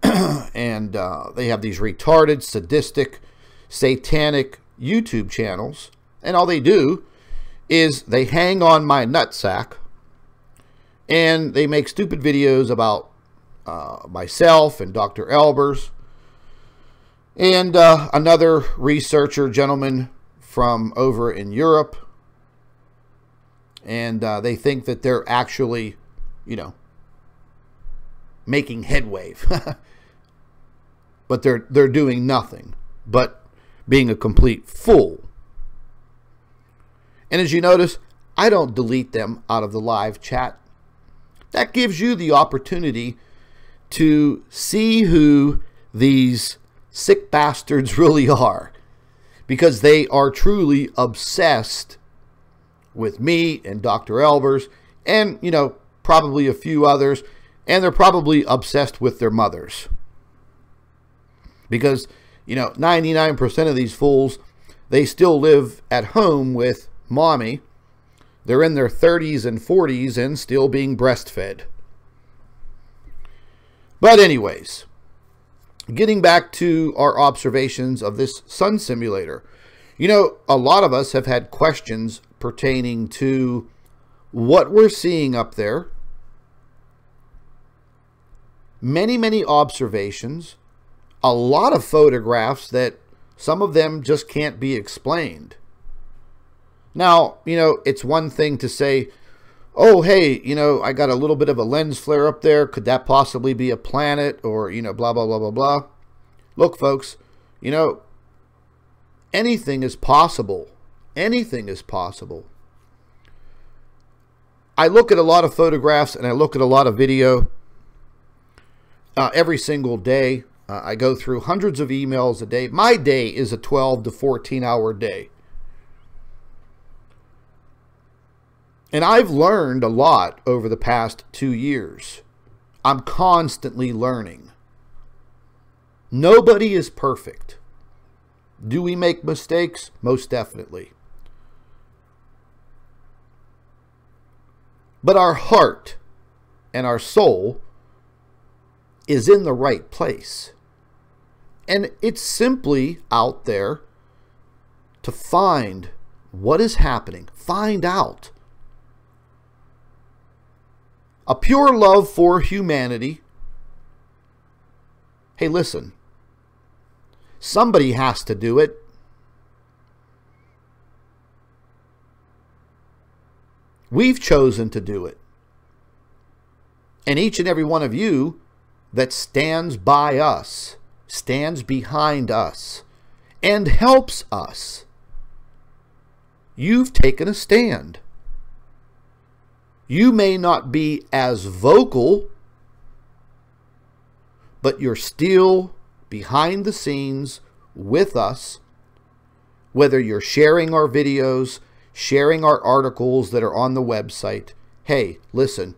and they have these retarded, sadistic, satanic YouTube channels, and all they do is they hang on my nutsack, and they make stupid videos about myself and Dr. Albers and another researcher gentleman from over in Europe. And they think that they're actually, you know, making headway. But they're doing nothing but being a complete fool. And as you notice, I don't delete them out of the live chat. That gives you the opportunity to see who these sick bastards really are, because they are truly obsessed with me and Dr. Albers and, you know, probably a few others, and they're probably obsessed with their mothers. Because, you know, 99% of these fools, they still live at home with mommy. They're in their 30s and 40s and still being breastfed. But anyways, getting back to our observations of this sun simulator. You know, a lot of us have had questions pertaining to what we're seeing up there. Many observations, a lot of photographs that some of them just can't be explained. Now, you know, it's one thing to say, oh, hey, you know, I got a little bit of a lens flare up there. Could that possibly be a planet? Or, you know, blah, blah, blah, blah, blah. Look, folks, you know, anything is possible. Anything is possible. I look at a lot of photographs and I look at a lot of video every single day. I go through hundreds of emails a day. My day is a 12 to 14 hour day. And I've learned a lot over the past 2 years. I'm constantly learning. Nobody is perfect. Do we make mistakes? Most definitely. But our heart and our soul is in the right place. And it's simply out there to find what is happening. Find out. A pure love for humanity. Hey, listen. Somebody has to do it. We've chosen to do it. And each and every one of you that stands by us, stands behind us, and helps us, you've taken a stand. You may not be as vocal, but you're still behind the scenes with us, whether you're sharing our videos, sharing our articles that are on the website. Hey, listen,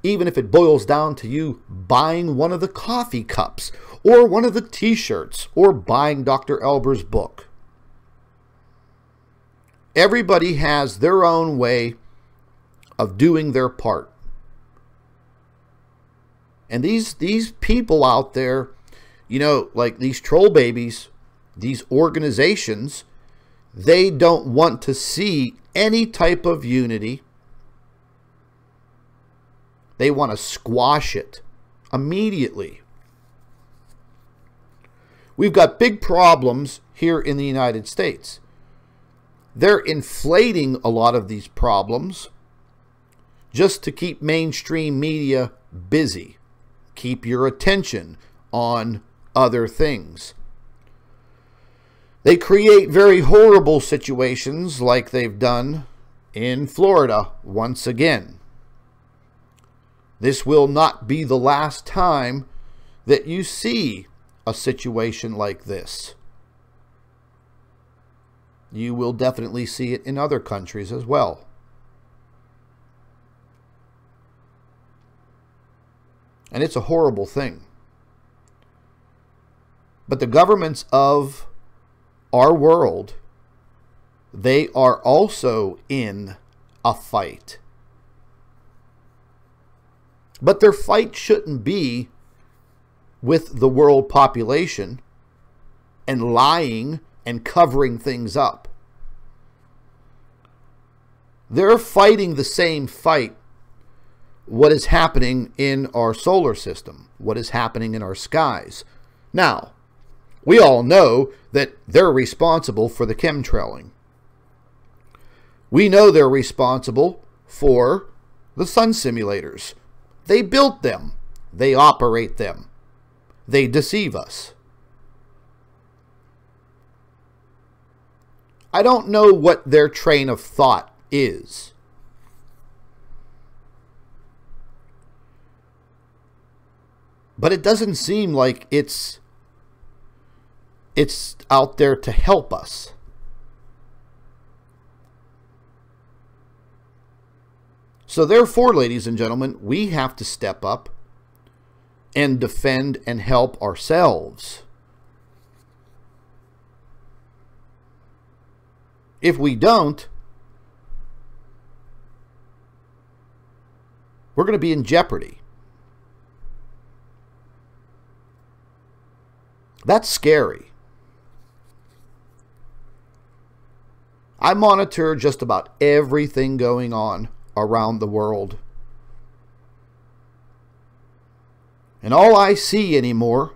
even if it boils down to you buying one of the coffee cups or one of the t-shirts or buying Dr. Albers' book. Everybody has their own way of doing their part. And these people out there, you know, like these troll babies, these organizations, they don't want to see any type of unity. They want to squash it immediately. We've got big problems here in the United States. They're inflating a lot of these problems just to keep mainstream media busy. Keep your attention on other things. They create very horrible situations like they've done in Florida once again. This will not be the last time that you see a situation like this. You will definitely see it in other countries as well. And it's a horrible thing. But the governments of our world, they are also in a fight. But their fight shouldn't be with the world population and lying and covering things up. They're fighting the same fight. What is happening in our solar system? What is happening in our skies? Now, we all know that they're responsible for the chemtrailing. We know they're responsible for the sun simulators. They built them. They operate them. They deceive us. I don't know what their train of thought is. But it doesn't seem like it's out there to help us. So therefore, ladies and gentlemen, we have to step up and defend and help ourselves. If we don't, we're going to be in jeopardy. That's scary. I monitor just about everything going on around the world. And all I see anymore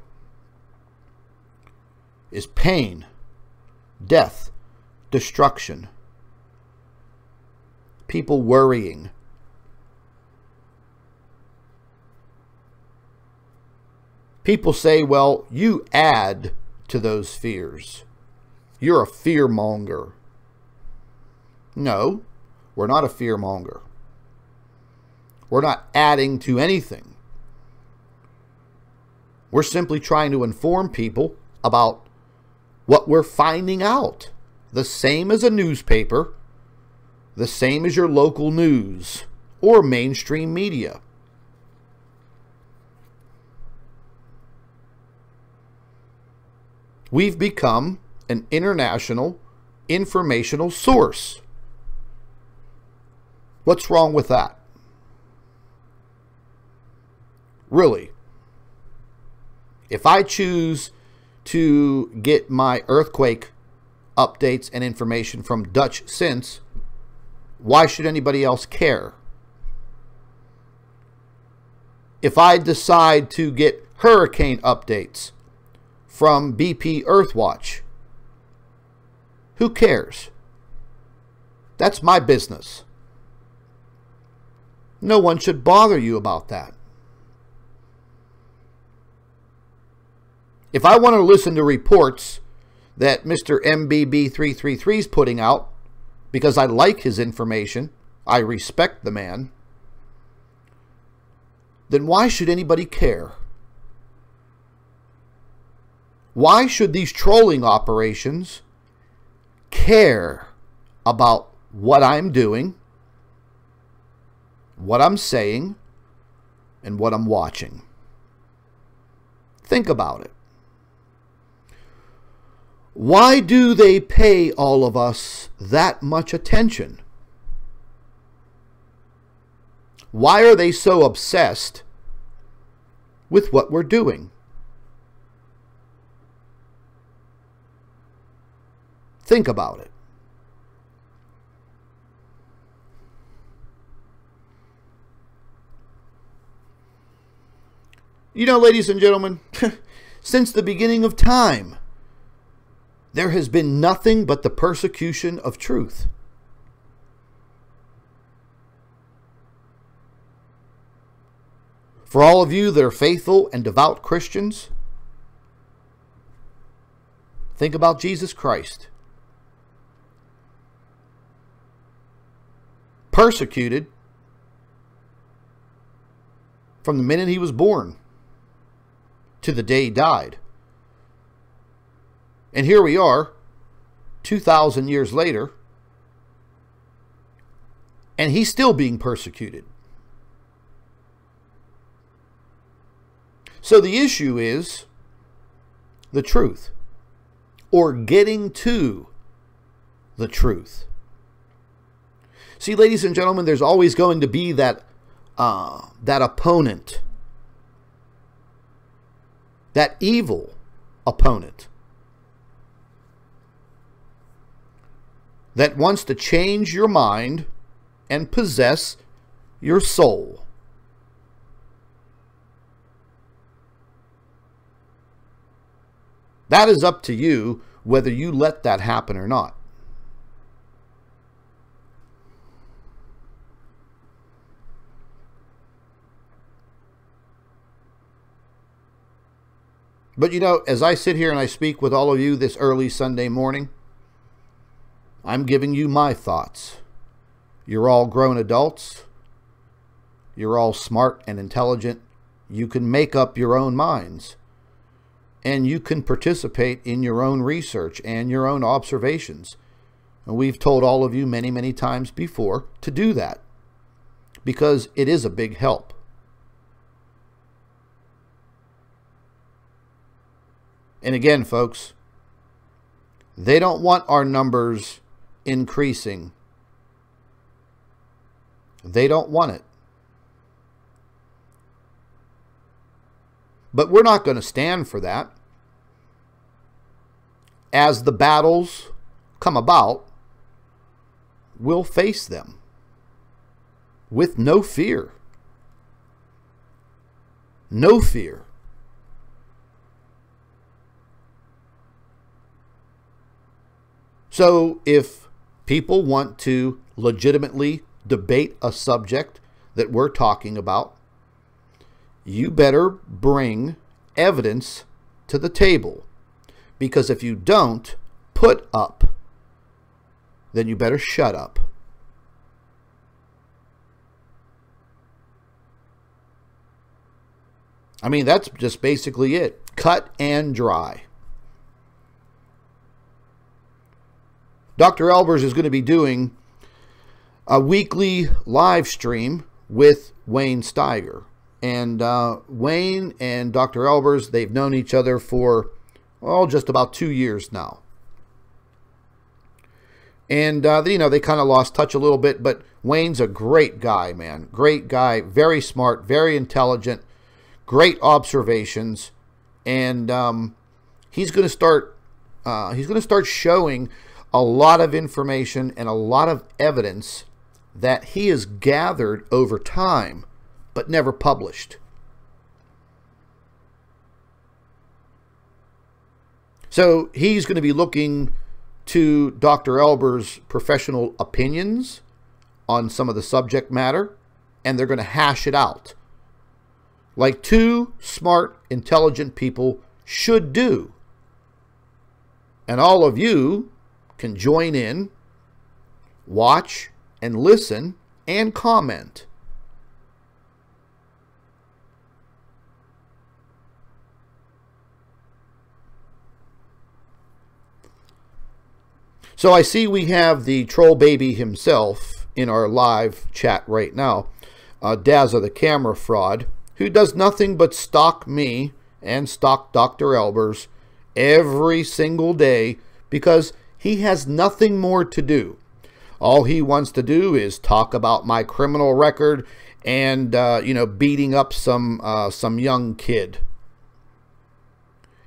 is pain, death, destruction, people worrying. People say, well, you add to those fears. You're a fearmonger. No, we're not a fearmonger. We're not adding to anything. We're simply trying to inform people about what we're finding out. The same as a newspaper, the same as your local news or mainstream media. We've become an international informational source. What's wrong with that? Really? If I choose to get my earthquake updates and information from Dutch Sense, why should anybody else care? If I decide to get hurricane updates from BP Earthwatch, who cares? That's my business. No one should bother you about that. If I want to listen to reports that Mr. MBB333 is putting out because I like his information, I respect the man, then why should anybody care? Why should these trolling operations care about what I'm doing, what I'm saying, and what I'm watching. Think about it. Why do they pay all of us that much attention? Why are they so obsessed with what we're doing? Think about it. You know, ladies and gentlemen, since the beginning of time, there has been nothing but the persecution of truth. For all of you that are faithful and devout Christians, think about Jesus Christ. Persecuted from the minute he was born to the day he died. And here we are, 2,000 years later, and he's still being persecuted. So the issue is the truth, or getting to the truth. See, ladies and gentlemen, there's always going to be that opponent, that evil opponent that wants to change your mind and possess your soul. That is up to you whether you let that happen or not. But you know, as I sit here and I speak with all of you this early Sunday morning, I'm giving you my thoughts. You're all grown adults. You're all smart and intelligent. You can make up your own minds. And you can participate in your own research and your own observations. And we've told all of you many, many times before to do that, because it is a big help. And again, folks, they don't want our numbers increasing. They don't want it. But we're not going to stand for that. As the battles come about, we'll face them with no fear. No fear. So if people want to legitimately debate a subject that we're talking about, you better bring evidence to the table. Because if you don't put up, then you better shut up. I mean, that's just basically it. Cut and dry. Dr. Albers is going to be doing a weekly live stream with Wayne Steiger. And Wayne and Dr. Albers, they've known each other for, well, just about 2 years now. And, you know, they kind of lost touch a little bit, but Wayne's a great guy, man. Great guy, very smart, very intelligent, great observations. And he's going to start showing a lot of information and a lot of evidence that he has gathered over time, but never published. So he's going to be looking to Dr. Albers' professional opinions on some of the subject matter, and they're going to hash it out like two smart, intelligent people should do. And all of you can join in, watch, and listen, and comment. So I see we have the troll baby himself in our live chat right now, Dazza the camera fraud, who does nothing but stalk me and stalk Dr. Albers every single day because he has nothing more to do. All he wants to do is talk about my criminal record and, you know, beating up some young kid.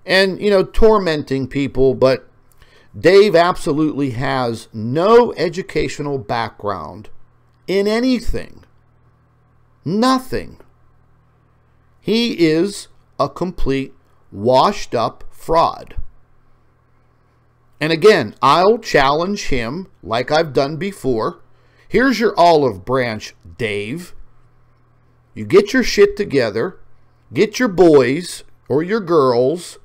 And, you know, tormenting people, but Dave absolutely has no educational background in anything. Nothing. He is a complete washed up fraud. And again, I'll challenge him like I've done before. Here's your olive branch, Dave. You get your shit together. Get your boys or your girls.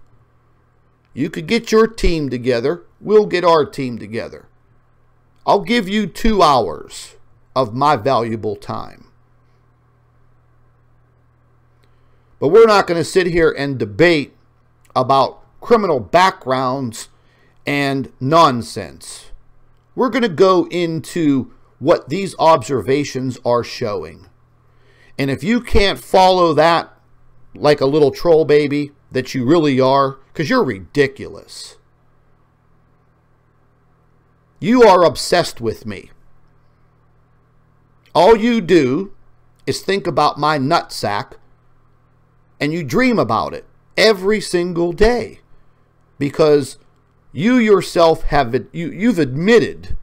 You could get your team together. We'll get our team together. I'll give you 2 hours of my valuable time. But we're not going to sit here and debate about criminal backgrounds and nonsense. We're going to go into what these observations are showing. And if you can't follow that like a little troll baby that you really are, because you're ridiculous. You are obsessed with me. All you do is think about my nutsack and you dream about it every single day because you yourself you've admitted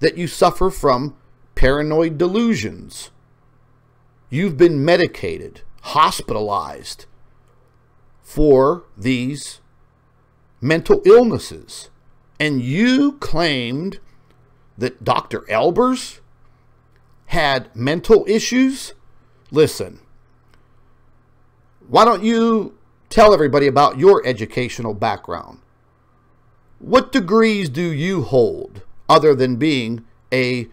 that you suffer from paranoid delusions. You've been medicated, hospitalized for these mental illnesses. And you claimed that Dr. Albers had mental issues? Listen, why don't you tell everybody about your educational background? What degrees do you hold other than being a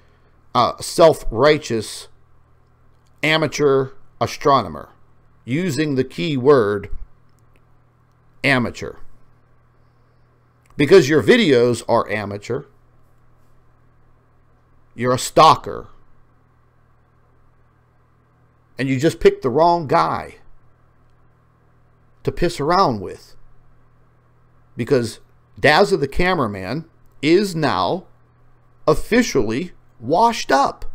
self-righteous amateur astronomer, using the key word amateur? Because your videos are amateur. You're a stalker. And you just picked the wrong guy to piss around with. Because Dazza the cameraman is now officially washed up.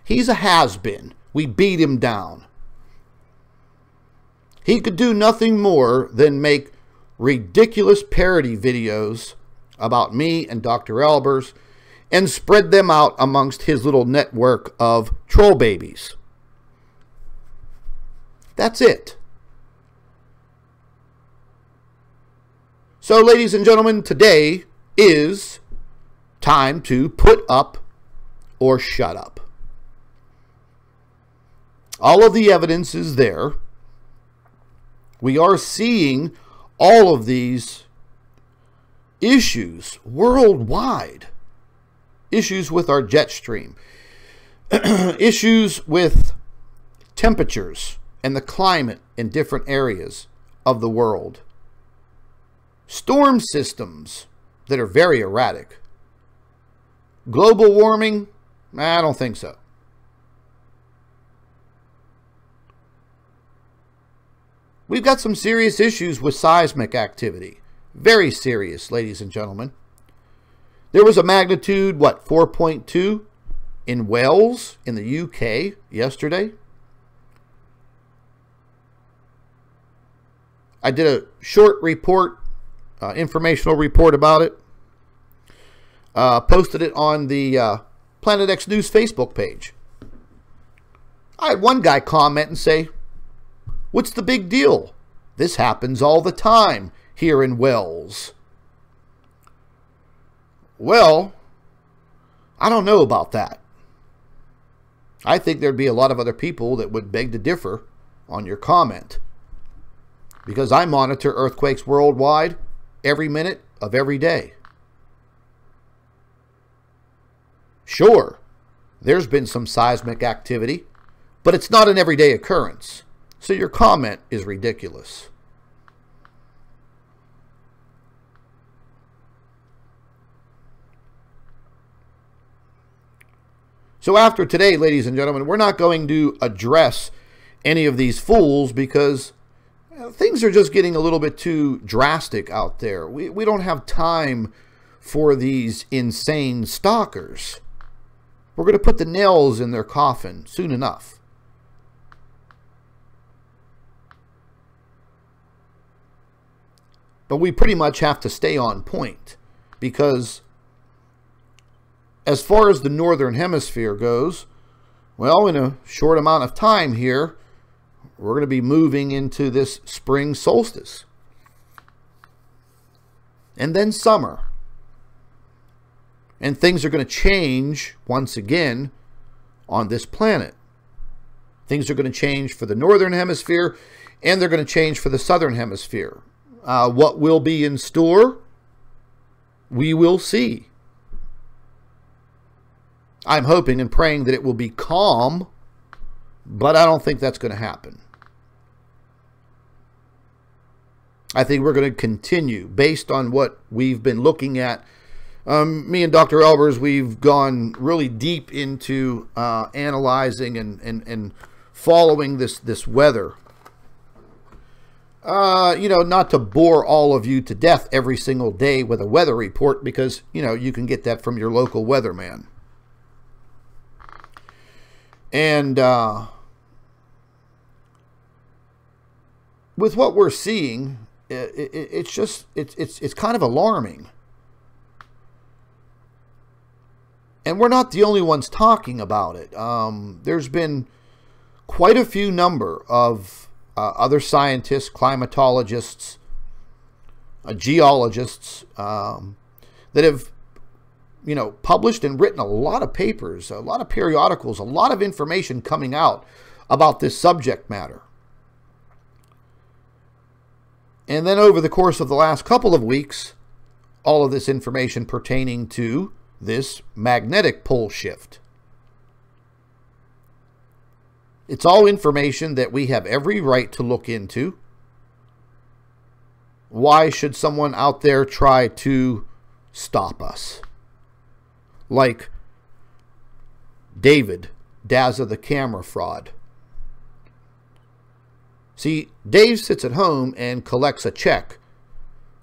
He's a has-been. We beat him down. He could do nothing more than make ridiculous parody videos about me and Dr. Albers and spread them out amongst his little network of troll babies. That's it. So, ladies and gentlemen, today is time to put up or shut up. All of the evidence is there. We are seeing all of these issues worldwide. Issues with our jet stream. Issues with temperatures and the climate in different areas of the world. Storm systems that are very erratic. Global warming? I don't think so. We've got some serious issues with seismic activity. Very serious, ladies and gentlemen. There was a magnitude, what, 4.2 in Wales in the UK yesterday. I did a short report, informational report about it. Posted it on the Planet X News Facebook page. I had one guy comment and say, "What's the big deal? This happens all the time here in Wales." Well, I don't know about that. I think there'd be a lot of other people that would beg to differ on your comment, because I monitor earthquakes worldwide every minute of every day. Sure, there's been some seismic activity, but it's not an everyday occurrence. So your comment is ridiculous. So after today, ladies and gentlemen, we're not going to address any of these fools because things are just getting a little bit too drastic out there. We don't have time for these insane stalkers. We're going to put the nails in their coffin soon enough. But we pretty much have to stay on point because as far as the northern hemisphere goes, well, in a short amount of time here, we're going to be moving into this spring solstice. And then summer. And things are going to change once again on this planet. Things are going to change for the northern hemisphere, and they're going to change for the southern hemisphere. What will be in store, we will see. I'm hoping and praying that it will be calm, but I don't think that's going to happen. I think we're going to continue based on what we've been looking at. Me and Dr. Albers, we've gone really deep into analyzing and following this weather. You know, not to bore all of you to death every single day with a weather report because, you know, you can get that from your local weatherman. And with what we're seeing, it's kind of alarming. And we're not the only ones talking about it. There's been quite a few number of other scientists, climatologists, geologists that have, you know, published and written a lot of papers, a lot of periodicals, a lot of information coming out about this subject matter. And then over the course of the last couple of weeks, all of this information pertaining to this magnetic pole shift. It's all information that we have every right to look into. Why should someone out there try to stop us? Like David, Dazza the camera fraud. See, Dave sits at home and collects a check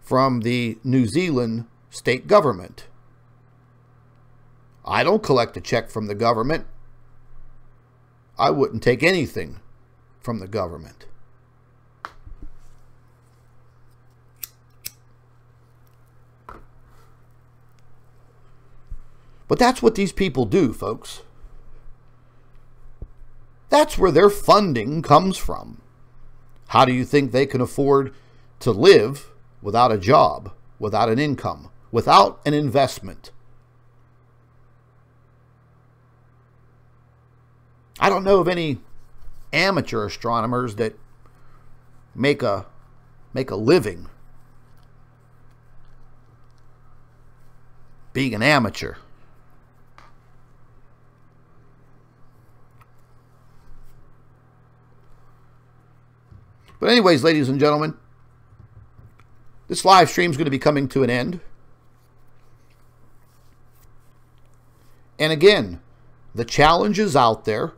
from the New Zealand state government. I don't collect a check from the government. I wouldn't take anything from the government. But that's what these people do, folks. That's where their funding comes from. How do you think they can afford to live without a job, without an income, without an investment? I don't know of any amateur astronomers that make a living being an amateur. But anyways, ladies and gentlemen, this live stream is going to be coming to an end. And again, the challenge is out there.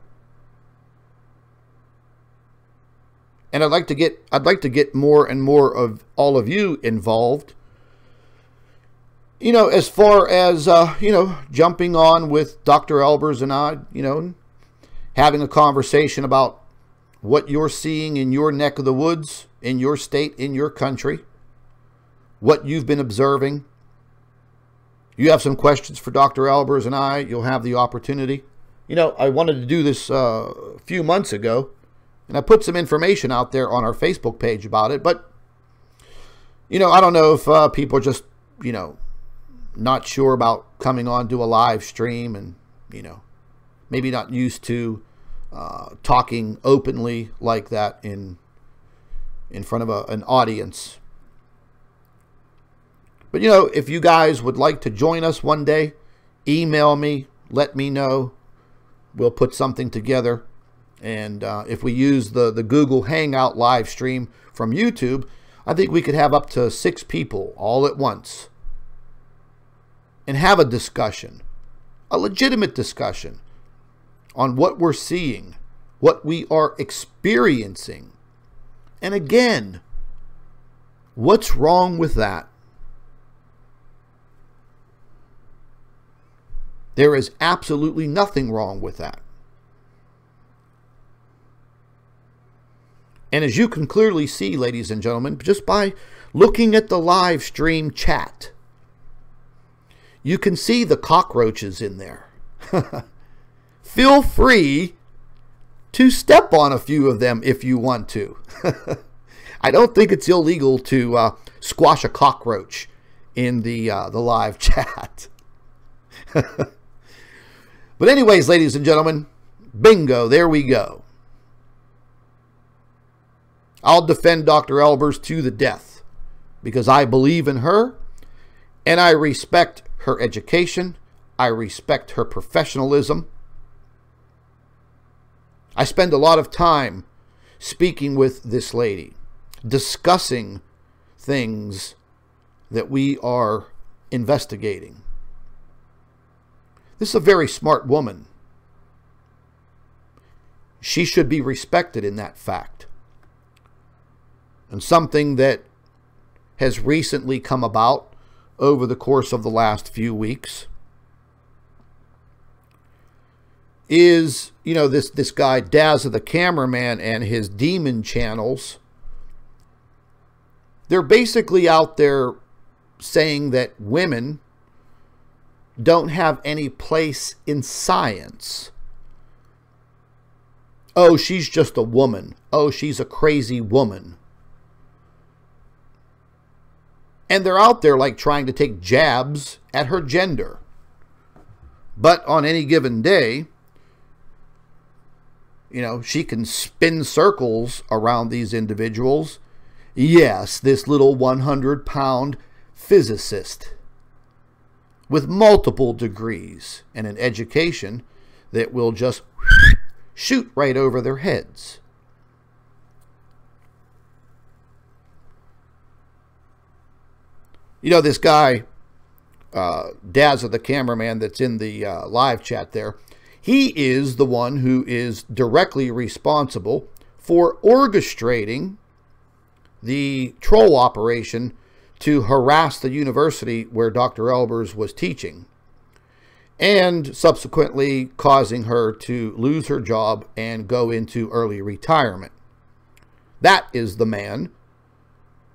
And I'd like to get more and more of all of you involved. You know, as far as you know, jumping on with Dr. Albers and I, you know, having a conversation about what you're seeing in your neck of the woods, in your state, in your country, what you've been observing. You have some questions for Dr. Albers and I, you'll have the opportunity. You know, I wanted to do this a few months ago, and I put some information out there on our Facebook page about it, but, you know, I don't know if people are just, you know, not sure about coming on, do a live stream, and, you know, maybe not used to talking openly like that in front of an audience. But, you know, if you guys would like to join us one day, email me, let me know. We'll put something together. And if we use the Google Hangout live stream from YouTube, I think we could have up to 6 people all at once and have a discussion, a legitimate discussion. on what we're seeing, what we are experiencing. And again, what's wrong with that? There is absolutely nothing wrong with that. And as you can clearly see, ladies and gentlemen, just by looking at the live stream chat, you can see the cockroaches in there. Feel free to step on a few of them if you want to. I don't think it's illegal to squash a cockroach in the live chat. But anyways, ladies and gentlemen, bingo, there we go. I'll defend Dr. Albers to the death because I believe in her and I respect her education. I respect her professionalism. I spend a lot of time speaking with this lady, discussing things that we are investigating. This is a very smart woman. She should be respected in that fact. And something that has recently come about over the course of the last few weeks is, you know, this guy Dazza the cameraman and his demon channels. They're basically out there saying that women don't have any place in science. Oh, she's just a woman. Oh, she's a crazy woman. And they're out there like trying to take jabs at her gender. But on any given day, you know, she can spin circles around these individuals. Yes, this little 100-pound physicist with multiple degrees and an education that will just shoot right over their heads. You know, this guy, Dazza the cameraman that's in the live chat there, he is the one who is directly responsible for orchestrating the troll operation to harass the university where Dr. Albers was teaching, and subsequently causing her to lose her job and go into early retirement. That is the man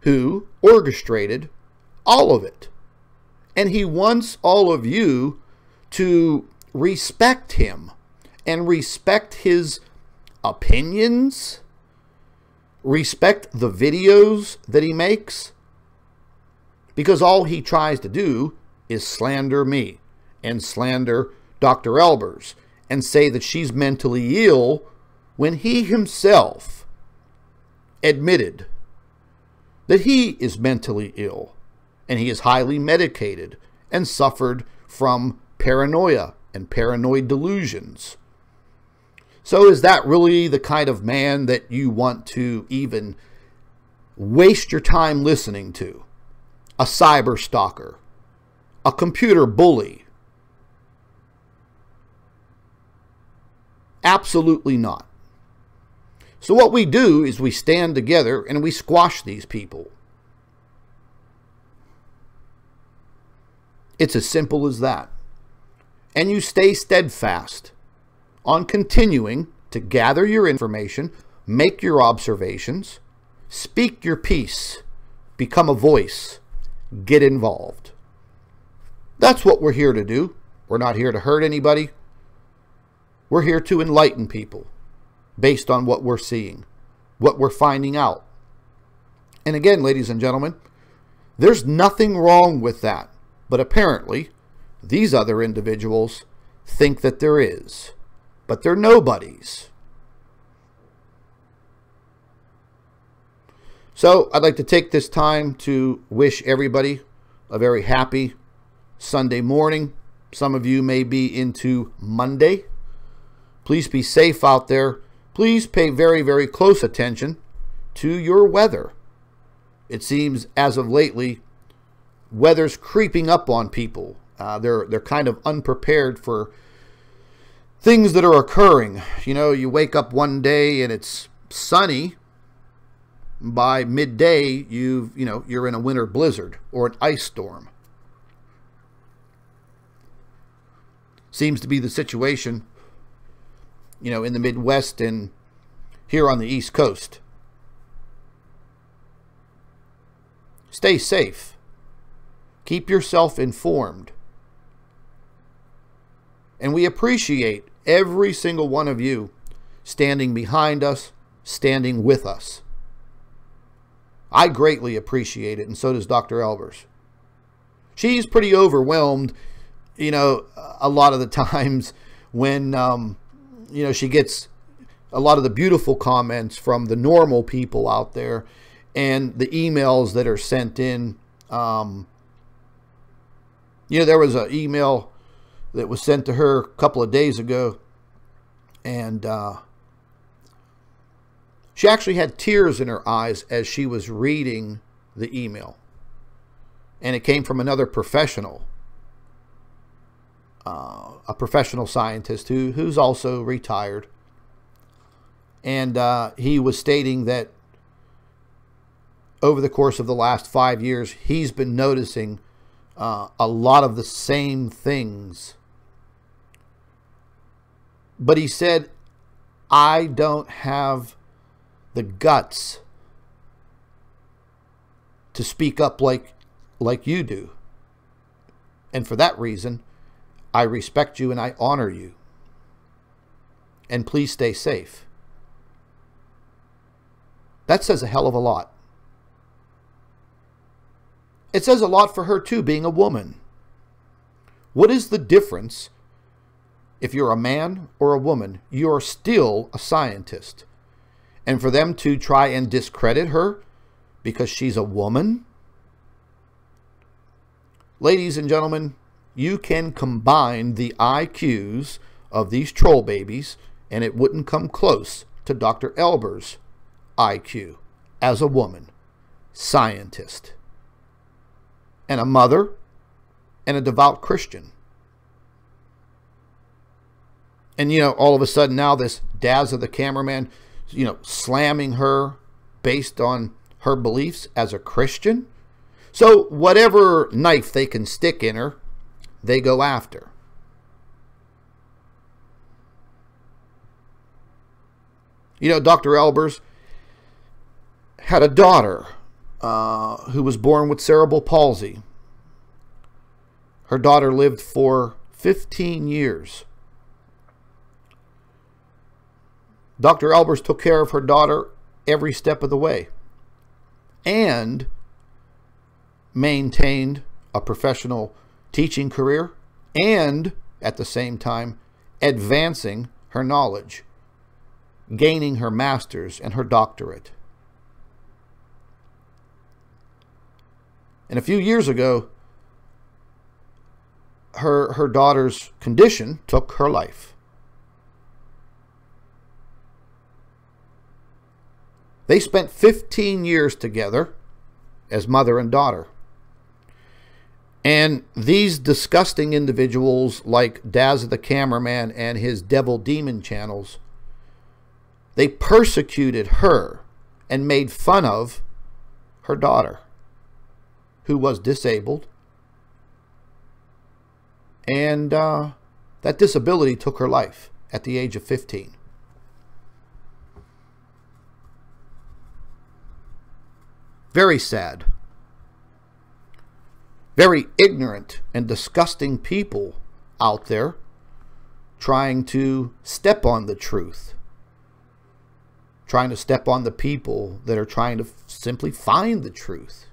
who orchestrated all of it. And he wants all of you to respect him and respect his opinions, respect the videos that he makes, because all he tries to do is slander me and slander Dr. Albers and say that she's mentally ill when he himself admitted that he is mentally ill and he is highly medicated and suffered from paranoia and paranoid delusions. So is that really the kind of man that you want to even waste your time listening to? A cyber stalker, a computer bully? Absolutely not. So what we do is we stand together and we squash these people. It's as simple as that. And you stay steadfast on continuing to gather your information, make your observations, speak your piece, become a voice, get involved. That's what we're here to do. We're not here to hurt anybody. We're here to enlighten people based on what we're seeing, what we're finding out. And again, ladies and gentlemen, there's nothing wrong with that. But apparently, these other individuals think that there is. But they're nobodies. So, I'd like to take this time to wish everybody a very happy Sunday morning. Some of you may be into Monday. Please be safe out there. Please pay very, very close attention to your weather. It seems, as of lately, weather's creeping up on people. They're kind of unprepared for things that are occurring. You know, you wake up one day and it's sunny. By midday, you're in a winter blizzard or an ice storm. Seems to be the situation, in the Midwest and here on the East Coast. Stay safe. Keep yourself informed. And we appreciate every single one of you standing behind us, standing with us. I greatly appreciate it, and so does Dr. Albers. She's pretty overwhelmed, a lot of the times when, she gets a lot of the beautiful comments from the normal people out there and the emails that are sent in. There was an email that was sent to her a couple of days ago, and she actually had tears in her eyes as she was reading the email. And it came from another professional, a professional scientist who's also retired. And he was stating that over the course of the last 5 years, he's been noticing a lot of the same things. But he said, I don't have the guts to speak up like you do. And for that reason, I respect you and I honor you. And please stay safe. That says a hell of a lot. It says a lot for her too, being a woman. What is the difference? If you're a man or a woman, you're still a scientist. And for them to try and discredit her because she's a woman? Ladies and gentlemen, you can combine the IQs of these troll babies and it wouldn't come close to Dr. Albers' IQ as a woman, scientist, and a mother, and a devout Christian. And, all of a sudden now this Dazza the cameraman, slamming her based on her beliefs as a Christian. So whatever knife they can stick in her, they go after. Dr. Albers had a daughter who was born with cerebral palsy. Her daughter lived for 15 years. Dr. Albers took care of her daughter every step of the way and maintained a professional teaching career and, at the same time, advancing her knowledge, gaining her master's and her doctorate. And a few years ago, her daughter's condition took her life. They spent 15 years together as mother and daughter. And these disgusting individuals like Dazza the cameraman and his devil demon channels, they persecuted her and made fun of her daughter, who was disabled. And that disability took her life at the age of 15. Very sad. Very ignorant and disgusting people out there trying to step on the truth. Trying to step on the people that are trying to simply find the truth.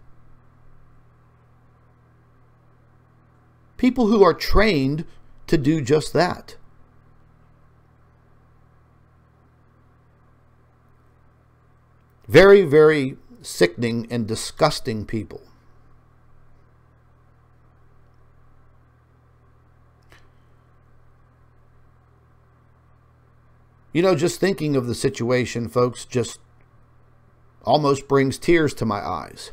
People who are trained to do just that. Very, very sickening and disgusting people. Just thinking of the situation, folks, just almost brings tears to my eyes.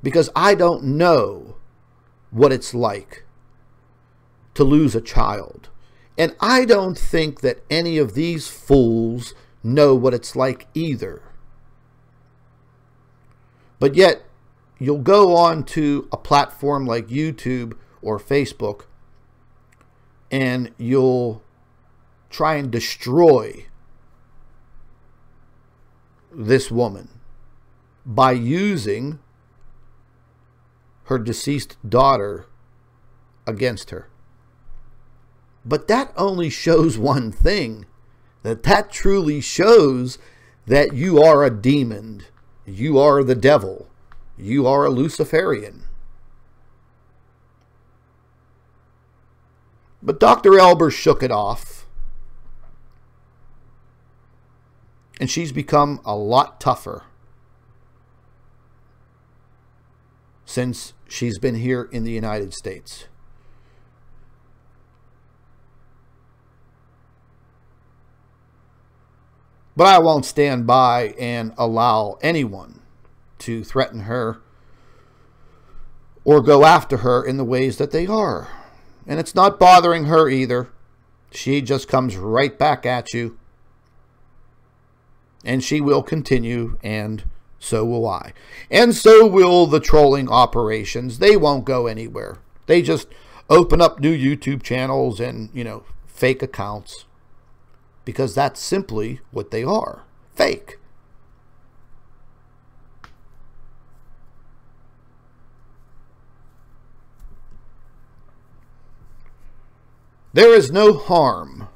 Because I don't know what it's like to lose a child. And I don't think that any of these fools know what it's like either. But yet, you'll go on to a platform like YouTube or Facebook, and you'll try and destroy this woman by using her deceased daughter against her. But that only shows one thing, that truly shows that you are a demon, you are the devil, you are a Luciferian. But Dr. Albers shook it off, and she's become a lot tougher since she's been here in the United States. But I won't stand by and allow anyone to threaten her or go after her in the ways that they are. And it's not bothering her either. She just comes right back at you. And she will continue, and so will I. And so will the trolling operations. They won't go anywhere. They just open up new YouTube channels and, fake accounts. Because that's simply what they are. Fake. There is no harm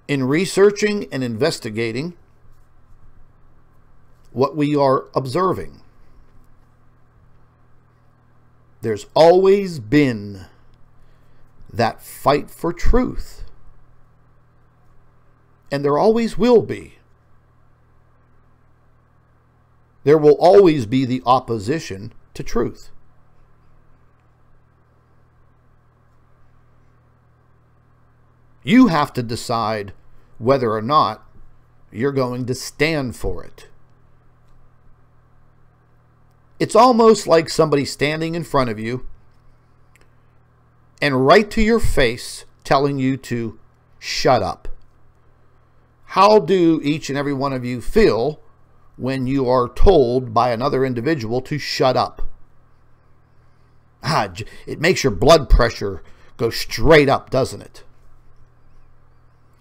in researching and investigating what we are observing. There's always been that fight for truth. And there always will be. There will always be the opposition to truth. You have to decide whether or not you're going to stand for it. It's almost like somebody standing in front of you and right to your face telling you to shut up. How do each and every one of you feel when you are told by another individual to shut up? It makes your blood pressure go straight up, doesn't it?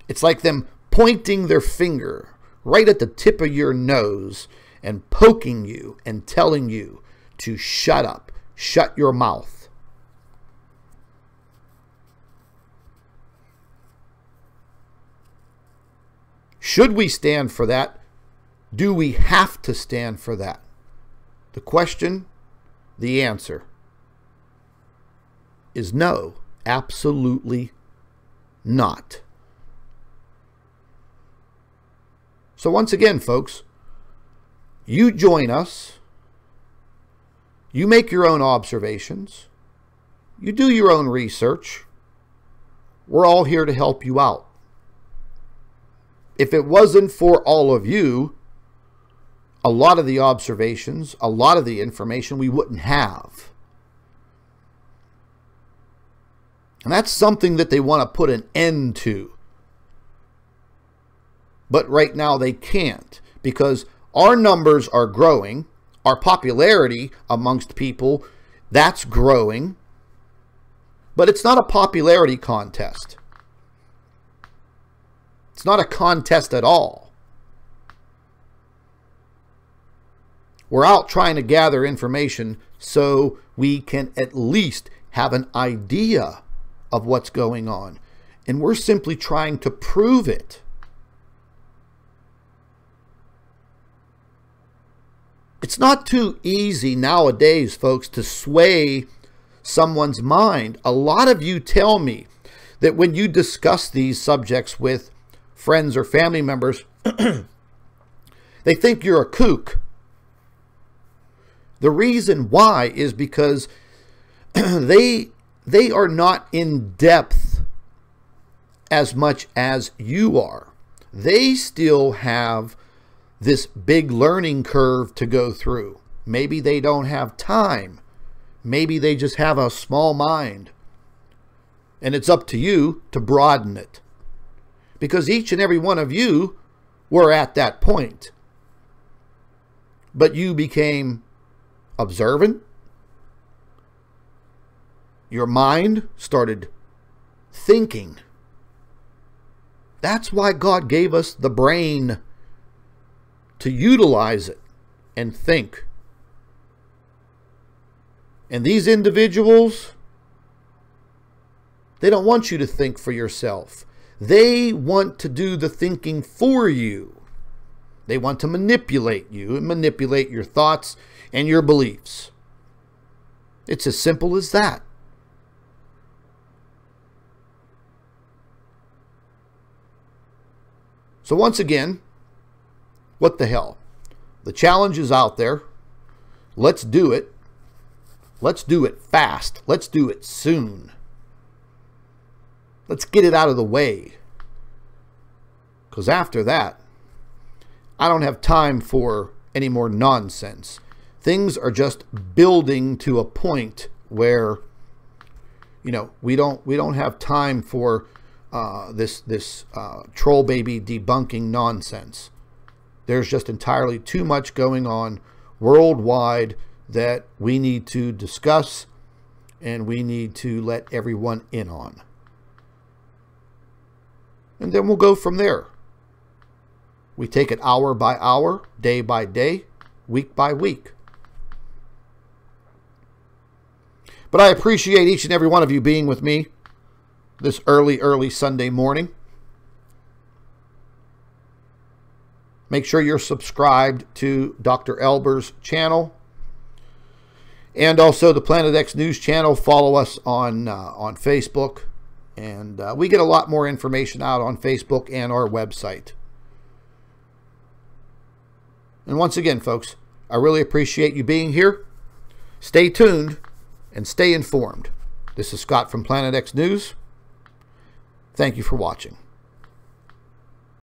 It's like them pointing their finger right at the tip of your nose and poking you and telling you to shut up, shut your mouth. Should we stand for that? Do we have to stand for that? The question, the answer is no, absolutely not. So once again, folks, you join us, you make your own observations, you do your own research. We're all here to help you out. If it wasn't for all of you, a lot of the observations, a lot of the information we wouldn't have. And that's something that they want to put an end to. But right now they can't, because our numbers are growing, our popularity amongst people, that's growing. But it's not a popularity contest. It's not a contest at all. We're out trying to gather information so we can at least have an idea of what's going on. And we're simply trying to prove it. It's not too easy nowadays, folks, to sway someone's mind. A lot of you tell me that when you discuss these subjects with friends or family members, they think you're a kook. The reason why is because they are not in depth as much as you are. They still have this big learning curve to go through. Maybe they don't have time. Maybe they just have a small mind. And it's up to you to broaden it. Because each and every one of you were at that point. But you became observant. Your mind started thinking. That's why God gave us the brain, to utilize it and think. And these individuals, they don't want you to think for yourself. They want to do the thinking for you. They want to manipulate you and manipulate your thoughts and your beliefs. It's as simple as that. So once again, what the hell? The challenge is out there. Let's do it. Let's do it fast. Let's do it soon. Let's get it out of the way. Because after that, I don't have time for any more nonsense. Things are just building to a point where, you know, we don't have time for this troll baby debunking nonsense. There's just entirely too much going on worldwide that we need to discuss and we need to let everyone in on. And then we'll go from there. We take it hour by hour, day by day, week by week. But I appreciate each and every one of you being with me this early Sunday morning. Make sure you're subscribed to Dr. Albers' channel. And also the Planet X News channel. Follow us on Facebook. And we get a lot more information out on Facebook and our website. And once again, folks, I really appreciate you being here. Stay tuned and stay informed. This is Scott from Planet X News. Thank you for watching.